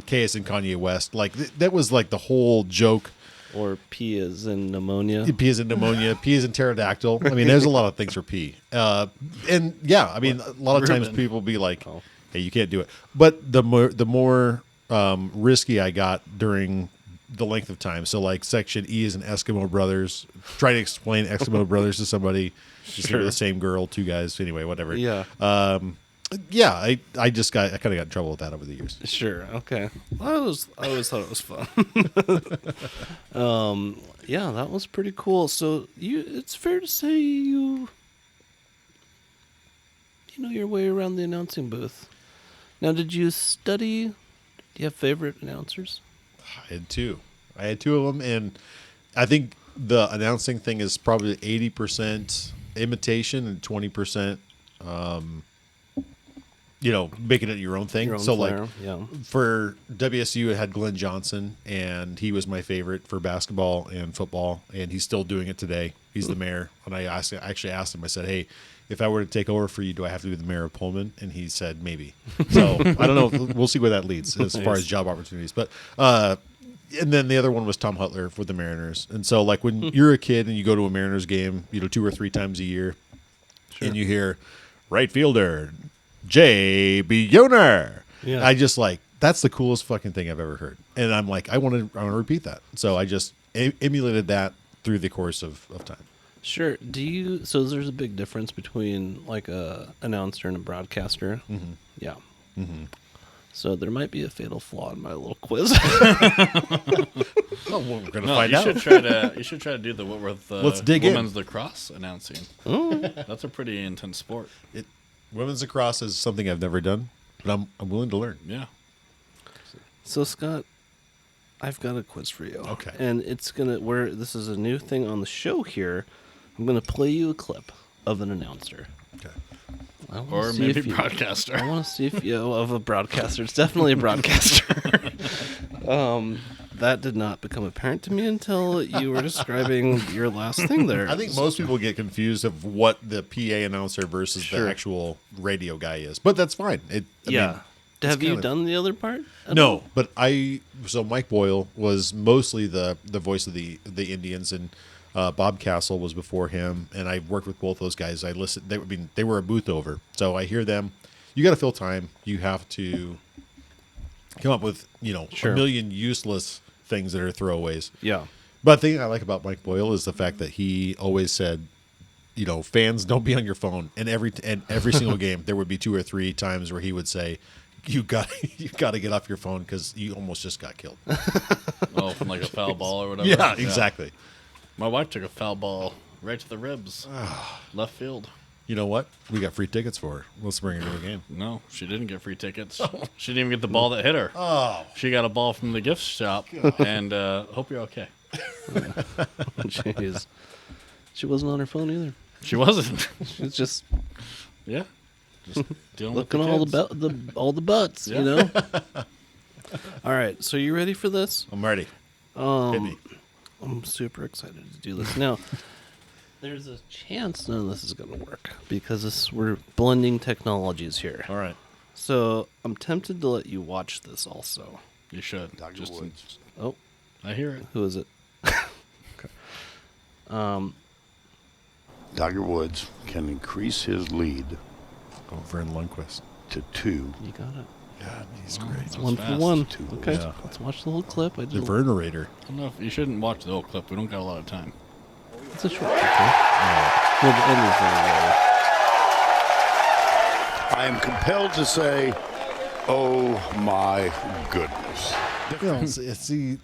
K is in Kanye West, like that was like the whole joke. Or P is in pneumonia. P is in pneumonia. P is in pterodactyl. I mean, there's a lot of things for P. And yeah, I mean, a lot of times Ruben. people be like, "Hey, you can't do it." But the more risky I got during the length of time. So like Section E is an Eskimo Brothers. Try to explain Eskimo Brothers to somebody. Just the same girl, two guys. Anyway, whatever. Yeah. Yeah, I kind of got in trouble with that over the years. Sure. Okay. I always thought it was fun. Yeah, that was pretty cool. So it's fair to say you know your way around the announcing booth. Now, did you study? Do you have favorite announcers? I had two of them, and I think the announcing thing is probably 80% imitation and 20%. Making it your own thing. Your own so flair, like yeah. for WSU, it had Glenn Johnson, and he was my favorite for basketball and football, and he's still doing it today. He's the mayor. And I actually asked him, I said, hey, if I were to take over for you, do I have to be the mayor of Pullman? And he said, maybe. So I don't know. We'll see where that leads as far as job opportunities. But and then the other one was Tom Hutler for the Mariners. And so like when you're a kid and you go to a Mariners game, 2 or 3 times a year, and you hear right fielder J.B. Yoner. Yeah. I just like, that's the coolest fucking thing I've ever heard. And I'm like, I want to repeat that. So I just emulated that through the course of time. Sure. So there's a big difference between like a announcer and a broadcaster. Mm-hmm. Yeah. Mm-hmm. So there might be a fatal flaw in my little quiz. Oh, well, we're gonna find you out. should try to do the Whitworth Let's dig in. women's lacrosse announcing. Oh. That's a pretty intense sport. Women's lacrosse is something I've never done, but I'm willing to learn. Yeah. So Scott, I've got a quiz for you. Okay. And this is a new thing on the show here. I'm gonna play you a clip of an announcer. Okay. Or maybe broadcaster. I want to see if of a broadcaster. It's definitely a broadcaster. That did not become apparent to me until you were describing your last thing there. I think most people get confused of what the PA announcer versus the actual radio guy is, but that's fine. I mean, have you done the other part? no, but so Mike Boyle was mostly the voice of the Indians, and Bob Castle was before him, and I worked with both those guys. I listened. They were a booth over, so I hear them. You got to fill time. You have to come up with a million useless things that are throwaways. Yeah. But the thing I like about Mike Boyle is the fact that he always said, fans, don't be on your phone. And every single game, there would be 2 or 3 times where he would say, you got to get off your phone because you almost just got killed. Oh, from like a foul ball or whatever. Yeah, exactly. My wife took a foul ball right to the ribs, left field. You know what? We got free tickets for her. Let's bring her to the game. No, she didn't get free tickets. She didn't even get the ball that hit her. Oh. She got a ball from the gift shop, and hope you're okay. Jeez. She wasn't on her phone either. She wasn't. She was just Just dealing looking with the kids. all the butts, All right, so you ready for this? I'm ready. Hit me. I'm super excited to do this. Now, there's a chance none of this is going to work because we're blending technologies here. All right. So I'm tempted to let you watch this also. You should. Dr. Woods. Oh, I hear it. who is it? Okay. Tiger Woods can increase his lead Over in Lundqvist. to 2. You got it. Yeah, he's great. It's That one was for fast. one. Two. Okay, Yeah. let's watch the little clip. The Vernerator. I don't know if you shouldn't watch the old clip. We don't got a lot of time. It's a short clip. Well, the end is very I am compelled to say, oh my goodness.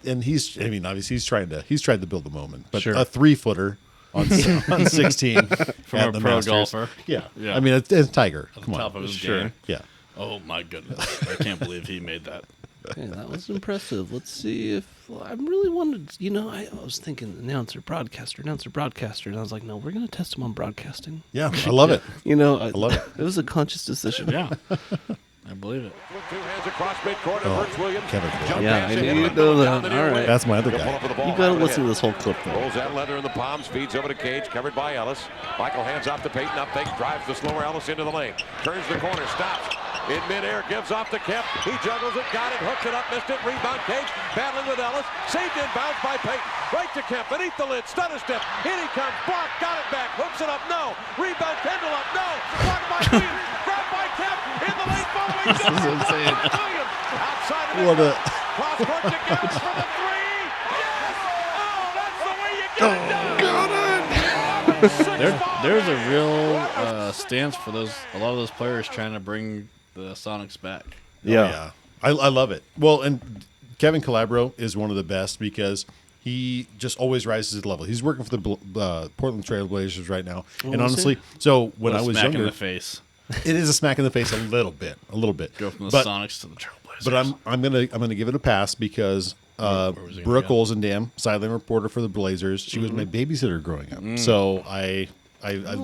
And he's. I mean, obviously, he's trying to build the moment, but Sure. a 3-footer on 16 From at a the pro Masters. golfer. Yeah. Yeah. I mean, it's Tiger. At Come the top on. of his Sure. game. Yeah. Oh my goodness! I can't believe he made that. Okay, that was impressive. Let's see if I really wanted. I was thinking announcer, broadcaster, and I was like, no, we're gonna test him on broadcasting. Yeah. I love it. I love it. It was a conscious decision. Yeah, I believe it. With 2 hands across midcourt, Oh, Hurts Williams. Kevin Cole. Jump Yeah, pass I to knew him, you'd know down that. the near All right. wing. That's my other He'll guy. pull up with the ball You gotta right listen to ahead. this whole clip though. Rolls that leather in the palms, feeds over to Cage, covered by Ellis. Michael hands off to Peyton, up fake, drives the slower Ellis into the lane. Turns the corner, stops. In midair, gives off to Kemp. He juggles it, got it, hooks it up, missed it. Rebound Cage, battling with Ellis. Saved inbounds by Peyton. Right to Kemp, beneath the lid, stutter step. In he comes, blocked, got it back, hooks it up, no. Rebound, Kendall up, no. Blocked by Williams, grabbed by Kemp. In the lane, following. This is insane. Williams, outside of What the a- cross court to Gibbons for the 3. There's a real stance for a lot of those players trying to bring the Sonics back. Yeah. I love it. Well, and Kevin Calabro is one of the best because he just always rises to the level. He's working for the Portland Trail Blazers right now. And honestly, so when I was smack younger, in the face. it is a smack in the face a little bit. Go from the Sonics to the Trailblazers. But I'm gonna give it a pass because Brooke Olzendam, sideline reporter for the Blazers, she was my babysitter growing up. So I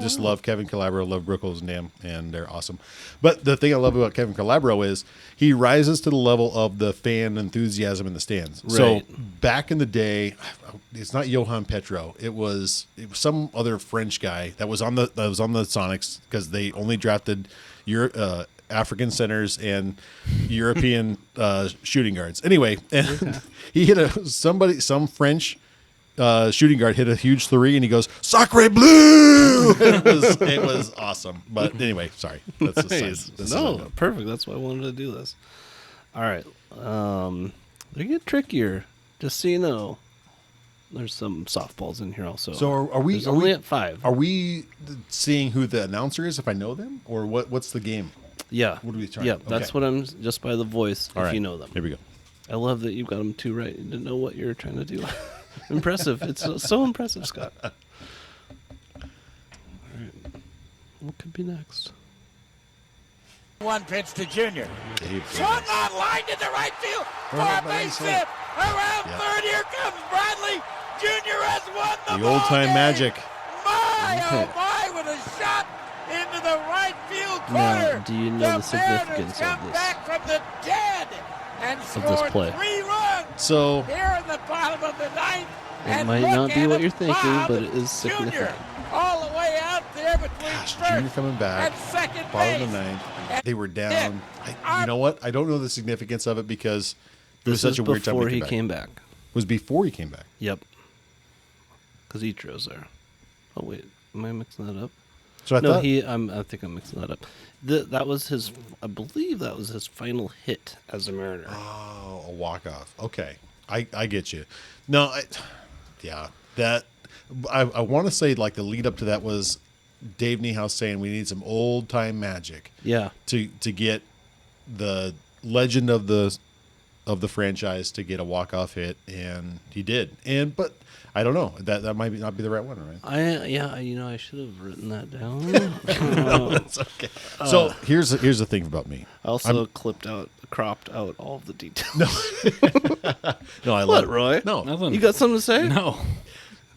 just love Kevin Calabro, love Brooke Olzendam, and they're awesome. But the thing I love about Kevin Calabro is he rises to the level of the fan enthusiasm in the stands. Right. So back in the day, it's not Johan Petro. It was some other French guy that was on the Sonics because they only drafted African centers and European shooting guards. Anyway, and he hit some French shooting guard hit a huge three, and he goes, "Sacre bleu!" it was awesome. But anyway, sorry. That's Perfect. That's why I wanted to do this. All right. They get trickier. Just so you know, there's some softballs in here also. So are we There's only at 5? Are we seeing who the announcer is if I know them, or what's the game? Yeah. What are we trying? Yeah, Okay. that's what I'm just by the voice. All if right. you know them. Here we go. I love that you got them 2 right. You didn't know what you were trying to do. Impressive. It's so impressive, Scott. All right. What could be next? One pitch to Junior. Dave Swung on line to the right field for a base hit. Around third, here comes Bradley. Junior has won The ball old-time game. magic. My, Okay. oh my, with a shot into the right field Now, corner. do you know the significance Mariners of come this? back from the dead and this scored play? 3 runs So here in the bottom of the ninth. It And might look not be at what it, you're thinking, Bob but it is Junior, significant. all the way out there between first Junior coming back, and second bottom base. of the ninth. They were down. Dick, You know what? I don't know the significance of it because it was This such is a weird time before to he back. came back. It was before he came back. Yep. Because Ichiro's there. Oh, wait. Am I mixing that up? So I No, thought I think I'm mixing that up. That was his, I believe that was his final hit as a Mariner. Oh, a walk-off. Okay. I get you. No, I want to say like the lead up to that was Dave Niehaus saying we need some old-time magic Yeah. to get the legend of the franchise to get a walk-off hit, and he did. But I don't know. That might not be the right one, right? I should have written that down. It's okay. So here's the thing about me. I also cropped out all of the details. No, I What, love Roy? No, Nothing. You got something to say? No.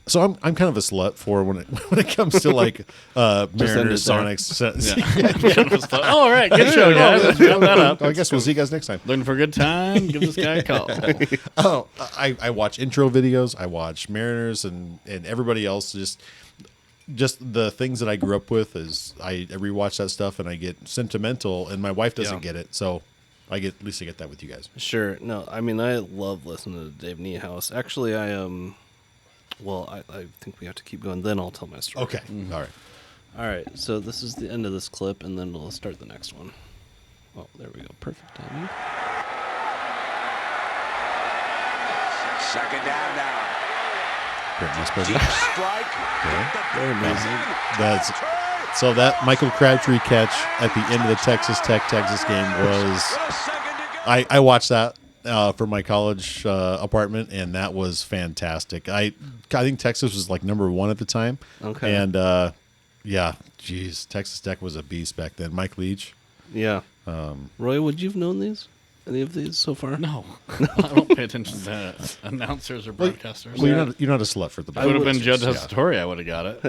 so I'm kind of a slut for when it comes to like Mariners, there. Sonics. Oh, all right. Good show, guys. Let's wrap that up. I guess we'll see you guys next time. Looking for a good time? Give this guy a call. Oh, I watch intro videos. I watch Mariners and everybody else. Just the things that I grew up with is I rewatch that stuff and I get sentimental, and my wife doesn't get it, so I get at least I get that with you guys. Sure. No, I mean, I love listening to Dave Niehaus. Actually, I think we have to keep going. Then I'll tell my story. Okay, all right. All right. So this is the end of this clip, and then we'll start the next one. Oh, there we go. Perfect timing. Second down now. Great, nice play. Deep strike. That's so that Michael Crabtree catch at the end of the Texas game was. I watched that from my college apartment, and that was fantastic. I think Texas was like number 1 at the time. Okay. And Texas Tech was a beast back then. Mike Leach. Yeah. Roy, would you have known these? Any of these so far? No. I don't pay attention to announcers or broadcasters. Well, you're not a slut for the. If it would have been Judd Tessitore, I would have got it.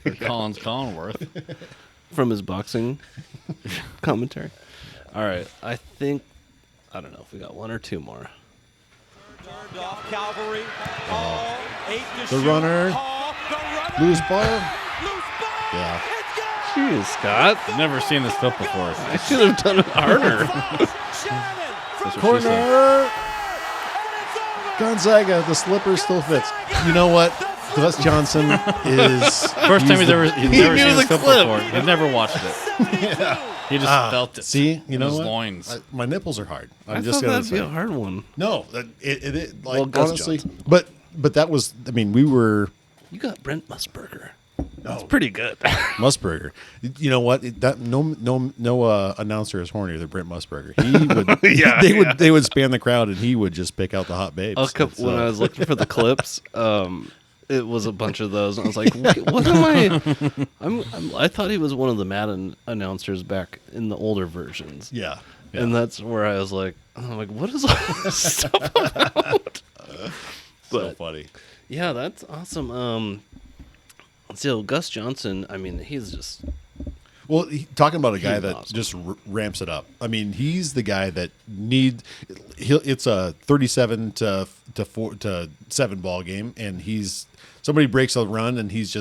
Or Collins Collinworth. From his boxing commentary. All right. I don't know if we got 1 or 2 more. Calvary. The runner. Loose ball. Yeah. Jeez, Scott. I've never seen this clip before. I should have done it harder. That's what she Corner. said. Gonzaga. The slipper still fits. You know what? Gus Johnson is First time he's never knew seen this the clip clip. before. He's never watched it. He just felt it. See, you know his what? loins. My nipples are hard. I I'm just thought gonna that'd be say. a hard one. No, it like Well, Gus honestly, Johnson. but but that was, I mean, we were You got Brent Musburger. That's pretty good. Musburger. You know what? No announcer is hornier than Brent Musburger. He would they would span the crowd and he would just pick out the hot babes. When I was looking for the clips, it was a bunch of those, and I was like, "What am I?" I thought he was one of the Madden announcers back in the older versions. Yeah. And that's where I was like, "What is all this stuff about?" So funny. Yeah, that's awesome. So Gus Johnson, I mean, he's just Well, talking about a guy He's that awesome. just ramps it up. I mean, he's the guy that it's a 37 to 7 ball game, and somebody breaks a run, and he's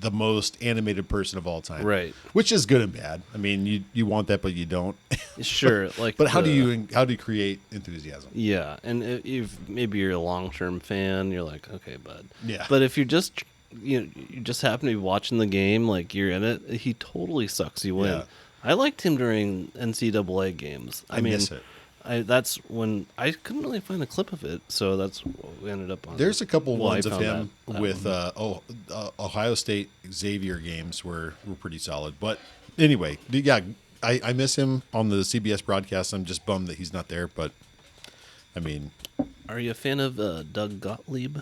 the most animated person of all time. Right. Which is good and bad. I mean, you want that, but you don't. sure. Like, But how do you create enthusiasm? Yeah, and if maybe you're a long-term fan, you're like, okay, bud. Yeah. But if you're just you just happen to be watching the game, like you're in it, he totally sucks you in. Yeah. I liked him during NCAA games. I mean, miss it. That's when I couldn't really find a clip of it, so that's what we ended up on. There's a couple Well, I ones of found him that with Ohio State Xavier games were pretty solid. But anyway, yeah, I miss him on the CBS broadcast. I'm just bummed that he's not there. But I mean, Are you a fan of Doug Gottlieb?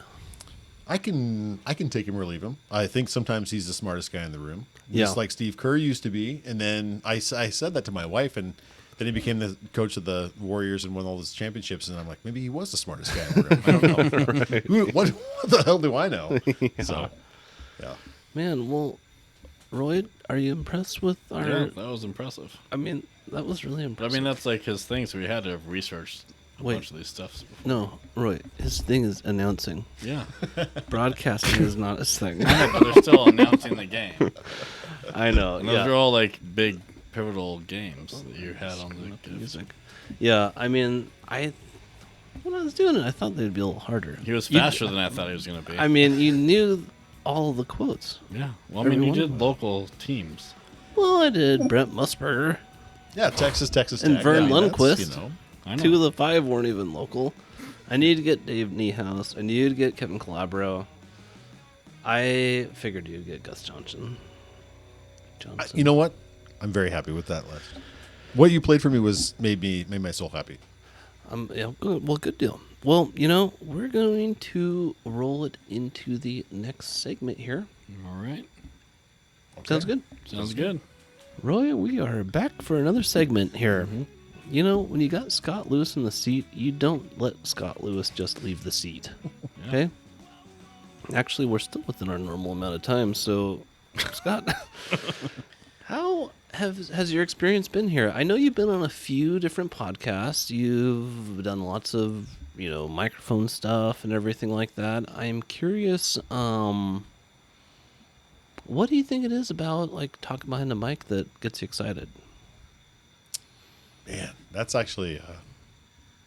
I can take him or leave him. I think sometimes he's the smartest guy in the room, Yeah. just like Steve Kerr used to be. And then I said that to my wife, and then he became the coach of the Warriors and won all those championships. And I'm like, maybe he was the smartest guy in the room. I don't know. What the hell do I know? So, yeah. Man, well, Roy, are you impressed with our? Yeah, that was impressive. I mean, that was really But I impressive. mean, that's like his thing, so we had to have researched a Wait. bunch of these stuffs before. No, Roy, his thing is announcing. Yeah. Broadcasting is not his thing. I know, but they're still announcing the game. I know. And those are all like big pivotal games that you had on the music. Yeah, I mean, when I was doing it, I thought they'd be a little harder. He was faster than I thought he was going to be. I mean, you knew all of the quotes. Yeah. Well, I mean, Every you one of did them. local teams. Well, I did Brent Musburger. Yeah, Texas And Tech. Vern Yeah, that's, Lundquist. I know. 2 of the 5 weren't even local. I need to get Dave Niehaus. I need to get Kevin Calabro. I figured you'd get Gus Johnson. You know what? I'm very happy with that list. What you played for me made my soul happy. Yeah, good. Well, good deal. Well, we're going to roll it into the next segment here. All right. Sounds good. Sounds good. Roy, we are back for another segment here. When you got Scott Lewis in the seat, you don't let Scott Lewis just leave the seat. Okay? Actually, we're still within our normal amount of time, so Scott, how has your experience been here? I know you've been on a few different podcasts. You've done lots of, microphone stuff and everything like that. I'm curious, what do you think it is about, like, talking behind the mic that gets you excited? Man, that's actually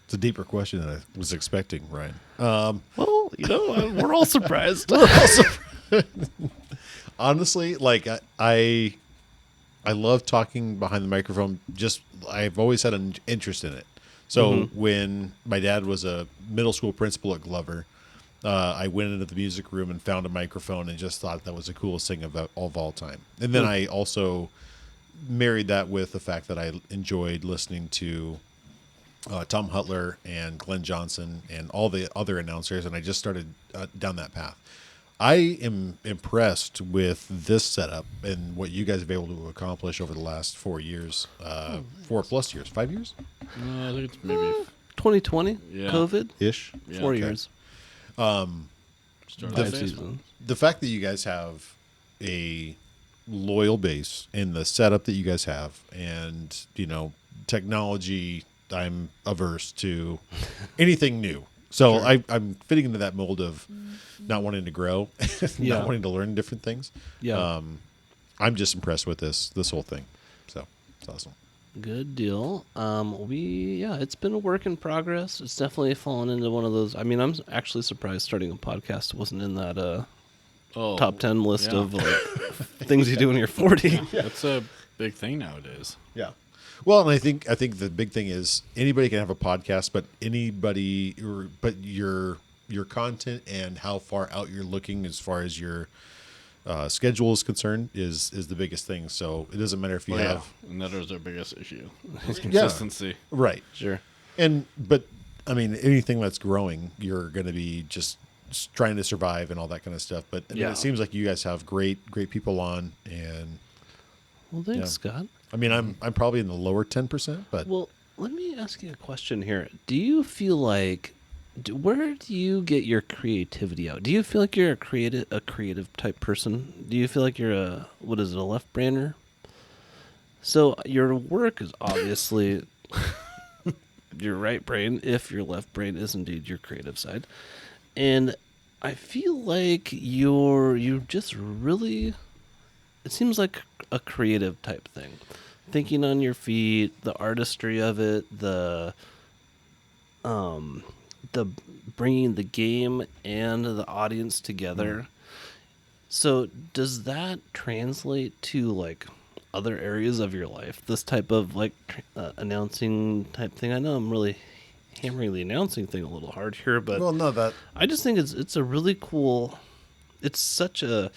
it's a deeper question than I was expecting, Ryan. Well, we're all surprised. Honestly, like I love talking behind the microphone. I've always had an interest in it. So when my dad was a middle school principal at Glover, I went into the music room and found a microphone and just thought that was the coolest thing of all time. And then I also married that with the fact that I enjoyed listening to Tom Hutler and Glenn Johnson and all the other announcers, and I just started down that path. I am impressed with this setup and what you guys have been able to accomplish over the last 4 years, 4+ years, 5 years? I think it's maybe 2020, Yeah. COVID, Ish. 4 years, started 5 with seasons. The fact that you guys have a loyal base and the setup that you guys have and, technology, I'm averse to anything new. So I'm fitting into that mold of not wanting to grow, Yeah. not wanting to learn different things. Yeah. I'm just impressed with this whole thing. So it's awesome. Good deal. It's been a work in progress. It's definitely fallen into one of those. I mean, I'm actually surprised starting a podcast wasn't in that top 10 list yeah. of like things you do when you're 40. That's a big thing nowadays. Yeah. Well, and I think the big thing is anybody can have a podcast, but your content and how far out you're looking as far as your schedule is concerned is the biggest thing. So it doesn't matter if you have and that is our biggest issue. Is Yeah. consistency. right. Sure. But I mean, anything that's growing, you're going to be just trying to survive and all that kind of stuff. But I mean, Yeah. it seems like you guys have great people on, and Well, thanks, Scott. I mean, I'm probably in the lower 10%, but Well, let me ask you a question here. Do you feel like, where do you get your creativity out? Do you feel like you're a creative type person? Do you feel like you're a left brainer? So your work is obviously your right brain, if your left brain is indeed your creative side. And I feel like you just really, it seems like a creative type thing. Thinking on your feet, the artistry of it, the bringing the game and the audience together. So does that translate to like other areas of your life? This type of like announcing type thing. I know I'm really hammering the announcing thing a little hard here, but well, no, that I just think it's a really cool. It's such a,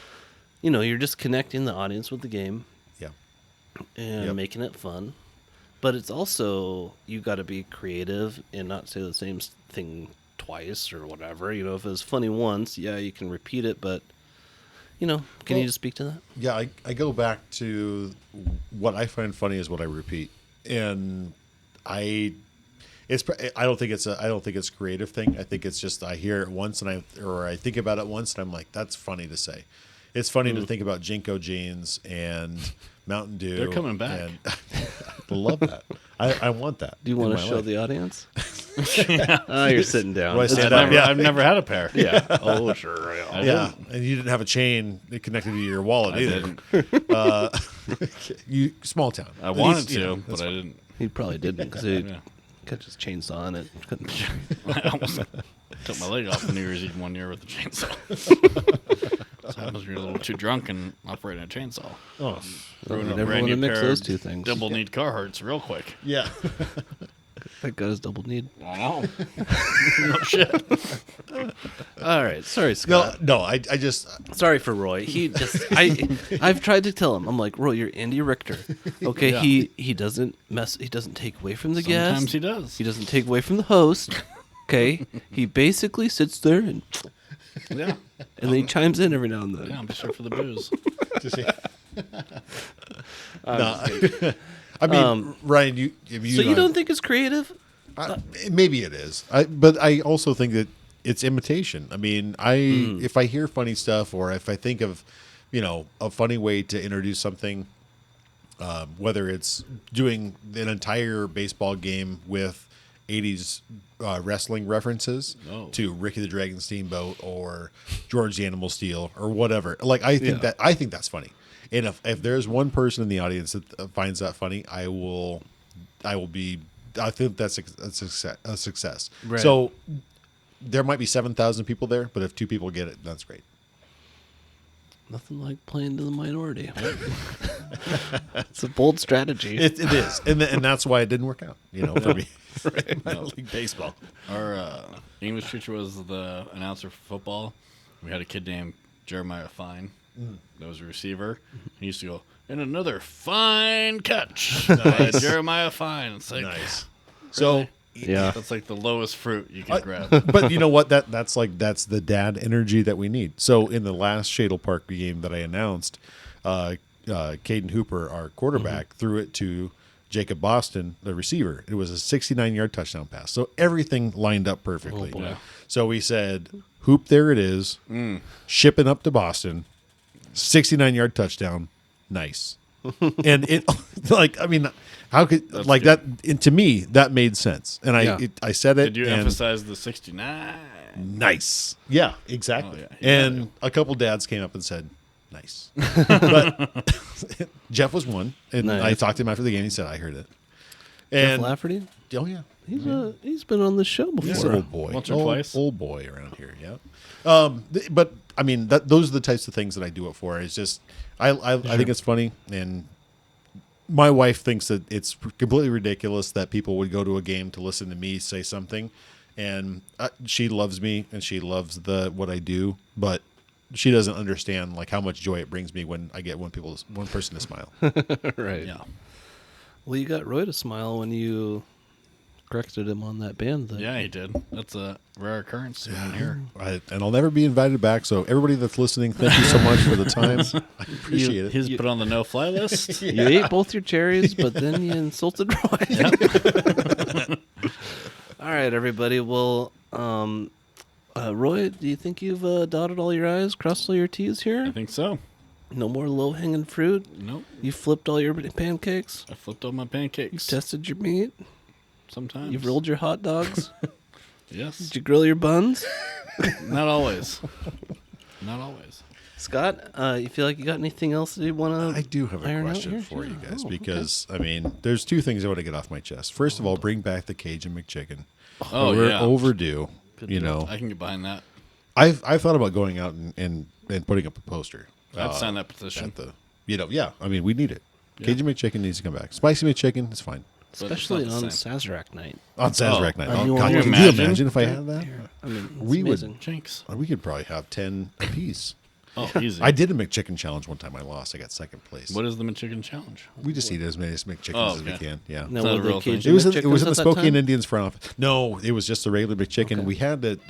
you're just connecting the audience with the game yeah. and Yep. making it fun. But it's also, you got to be creative and not say the same thing twice or whatever. If it's funny once, yeah, you can repeat it, but, can you just speak to that? Yeah, I go back to what I find funny is what I repeat, and I don't think it's a creative thing. I think it's just I hear it once and I think about it once and I'm like, that's funny to say. It's funny to think about Jinko jeans and Mountain Dew. They're coming back. And I love that. I want that. Do you want in to my show life. the audience? Oh, you're sitting down. Do I stand I've up? never, Yeah. I've never had a pair. Yeah. Oh, sure. Yeah. Yeah, and you didn't have a chain that connected to your wallet either. You small town. I At wanted least, to, that's but I fine. didn't. He probably didn't because he Yeah. catch his chainsaw on it. Couldn't. I almost took my leg off on New Year's Eve one year with a chainsaw. What happens when you're a little too drunk and operating a chainsaw? Oh, Ruin you a never brand wanna new mix pair those of two things. Double need Carhartts real quick. yeah. That guy's double need. I know. No shit. All right. Sorry, No, Scott. no. I just Sorry for Roy. He just I've tried to tell him. I'm like, Roy, you're Andy Richter. Okay, Yeah. he doesn't mess. He doesn't take away from the Sometimes guest. he does. He doesn't take away from the host. Okay, he basically sits there and Yeah. then he chimes in every now and then. Yeah, I'm just here for the booze. no. I mean, Ryan, you So you don't think it's creative? maybe it is, but I also think that it's imitation. I mean, if I hear funny stuff or if I think of, a funny way to introduce something, whether it's doing an entire baseball game with 80s wrestling references to Ricky the Dragon Steamboat or George the Animal Steel or whatever. Like I think that's funny. And if there's one person in the audience that finds that funny, I think that's a success. Right. So there might be 7,000 people there, but if 2 people get it, that's great. Nothing like playing to the minority. It's a bold strategy. It is, and that's why it didn't work out. For me, minor league baseball. Our English teacher was the announcer for football. We had a kid named Jeremiah Fine. That was a receiver. He used to go, and another fine catch by Jeremiah Fine. It's like, Nice. So Yeah. that's like the lowest fruit you can grab. but you know what? That's the dad energy that we need. So in the last Shadle Park game that I announced, Caden Hooper, our quarterback, threw it to Jacob Boston, the receiver. It was a 69-yard touchdown pass. So everything lined up perfectly. Oh, boy. So we said, Hoop, there it is. Shipping up to Boston. 69-yard touchdown. Nice. And it, how could, That's like good. that, and to me, that made sense. And I said it. Did you and emphasize the 69? nice. Yeah, exactly. Oh, yeah. And a couple dads came up and said, nice. But Jeff was one. And Nice. I talked to him after the game. He said, I heard it. Jeff And Lafferty? oh, yeah. He's been on the show before. He's an old boy. Once or Old- twice. Old boy around here, yeah. But I mean, those are the types of things that I do it for. It's just I think it's funny, and my wife thinks that it's completely ridiculous that people would go to a game to listen to me say something, and she loves me and she loves what I do, but she doesn't understand like how much joy it brings me when I get one person to smile. Right. Yeah. Well, you got Roy to smile when you corrected him on that band thing. Yeah, he did. That's a rare occurrence around here. And I'll never be invited back. So everybody that's listening, thank you so much for the time. I appreciate it. He's put on the no-fly list. You ate both your cherries, but then you insulted Roy. All right, everybody. Well, Roy, do you think you've dotted all your I's, crossed all your T's here? I think so. No more low-hanging fruit? Nope. You flipped all your pancakes? I flipped all my pancakes. You tested your meat? Sometimes. You've rolled your hot dogs? Yes. Did you grill your buns? Not always. Not always. Scott, you feel like you got anything else that you want to I do have a iron out question here? for you guys Okay. because, I mean, there's two things I want to get off my chest. First of all, bring back the Cajun McChicken. Oh, We're yeah. overdue. Good You deal. know, I can get behind that. I've thought about going out and putting up a poster. I'd sign that petition. At the, yeah, I mean, we need it. Cajun McChicken needs to come back. Spicy McChicken is fine. Especially But on it's not Sazerac night. On Sazerac night. a Oh, new God, one. can Can you you imagine if I had that? I mean, it's We would- amazing. Jinx. We could probably have 10 apiece. Oh, easy. I did a McChicken challenge one time. I lost. I got second place. What is the McChicken challenge? We just eat as many McChickens Oh, as we okay. can. Yeah. No, Is that were a they real thing? Cajun It was in McChickens the at that Spokane time? Indians front office. No, it was just the regular McChicken. Okay.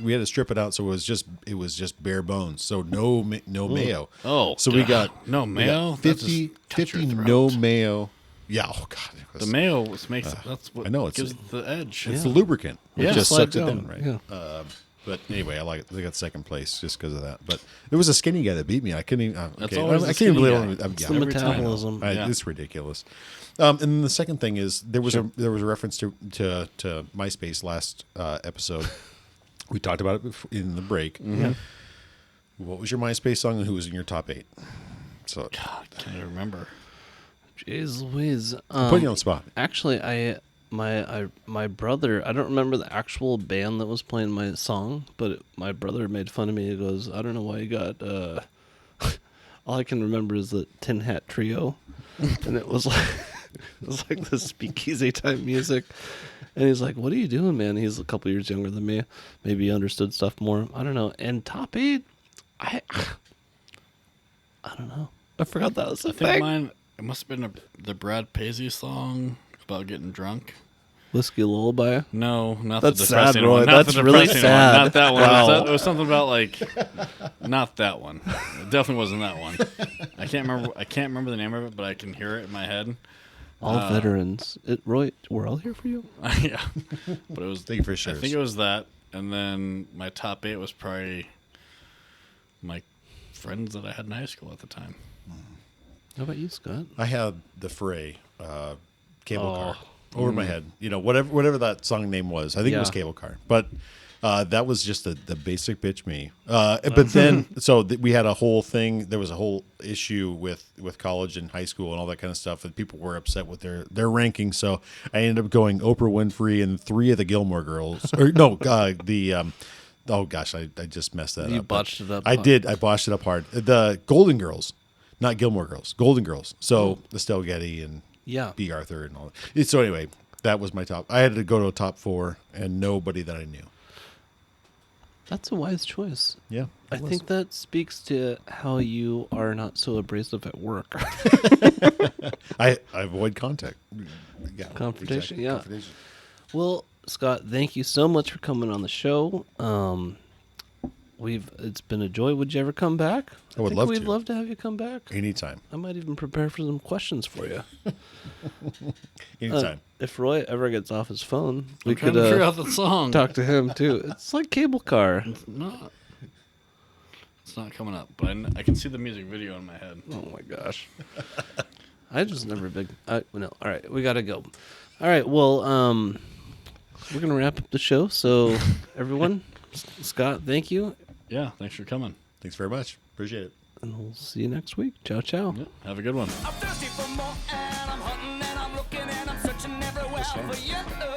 We had to strip it out, so it was just bare bones. So no mayo. Oh, so we God. got No we mayo? got That 50, just cuts your 50 throat. no mayo. Yeah. Oh God. It was, The mayo makes that's what I know, it's gives the edge. it's the lubricant. It Yeah. just Slide sucks it down, down, right? yeah. But anyway, I like it. They got second place just because of that. But it was a skinny guy that beat me. I couldn't even. That's Okay, always I the can't even skinny believe guy. I'm, It's yeah, the every time. metabolism. Yeah. It's ridiculous. And then the second thing is there was a reference to MySpace last episode. We talked about it in the break. Yeah. What was your MySpace song and who was in your top 8? So God, can't even remember. Jeez Louise. I'm putting you on the spot. Actually, my brother, I don't remember the actual band that was playing my song, but my brother made fun of me. He goes, I don't know why you got, all I can remember is the Tin Hat Trio. And it was like the speakeasy type music. And he's like, what are you doing, man? He's a couple years younger than me. Maybe he understood stuff more. I don't know. And top 8, I don't know. I forgot that was a I think thing. mine. It must have been the Brad Paisley song about getting drunk. Whiskey Lullaby. No, not That's the sad, depressing Roy. one. Not That's the really depressing sad. one. Not that one. Wow. It was something about like, not that one. It definitely wasn't that one. I can't remember the name of it, but I can hear it in my head. All veterans. Roy, we're all here for you. Yeah, but it was. Thank you for I shares. think it was that, and then my top 8 was probably my friends that I had in high school at the time. How about you, Scott? I had the Fray cable car over my head. You know, whatever that song name was. I think it was Yeah. Cable Car. But that was just the basic bitch me. But then, we had a whole thing. There was a whole issue with college and high school and all that kind of stuff. And people were upset with their rankings. So I ended up going Oprah Winfrey and 3 of the Gilmore Girls. Or no, oh gosh, I just messed that up. You botched it up. I did. I botched it up hard. The Golden Girls. Not Gilmore Girls, Golden Girls. So Estelle Getty and Yeah. B. Arthur and all that. So anyway, that was my top. I had to go to a top 4 and nobody that I knew. That's a wise choice. Yeah. I think that speaks to how you are not so abrasive at work. I avoid contact. Yeah, Confrontation, exactly. yeah. Confrontation. Well, Scott, thank you so much for coming on the show. It's been a joy. Would you ever come back? I would think love we'd to. love to have you come back. Anytime. I might even prepare for some questions for you. Anytime. If Roy ever gets off his phone, we I'm trying could to figure out the song. talk to him too. It's like Cable Car. No, it's not coming up, but I can see the music video in my head. Oh my gosh. I just never big. No. All right, we gotta go. All right. Well, we're gonna wrap up the show. So, everyone, Scott, thank you, Yeah, thanks for coming. Thanks very much. Appreciate it. and we'll see you next week. Ciao, ciao. Yeah, have a good one. I'm thirsty for more and I'm hunting and I'm looking and I'm searching everywhere for you.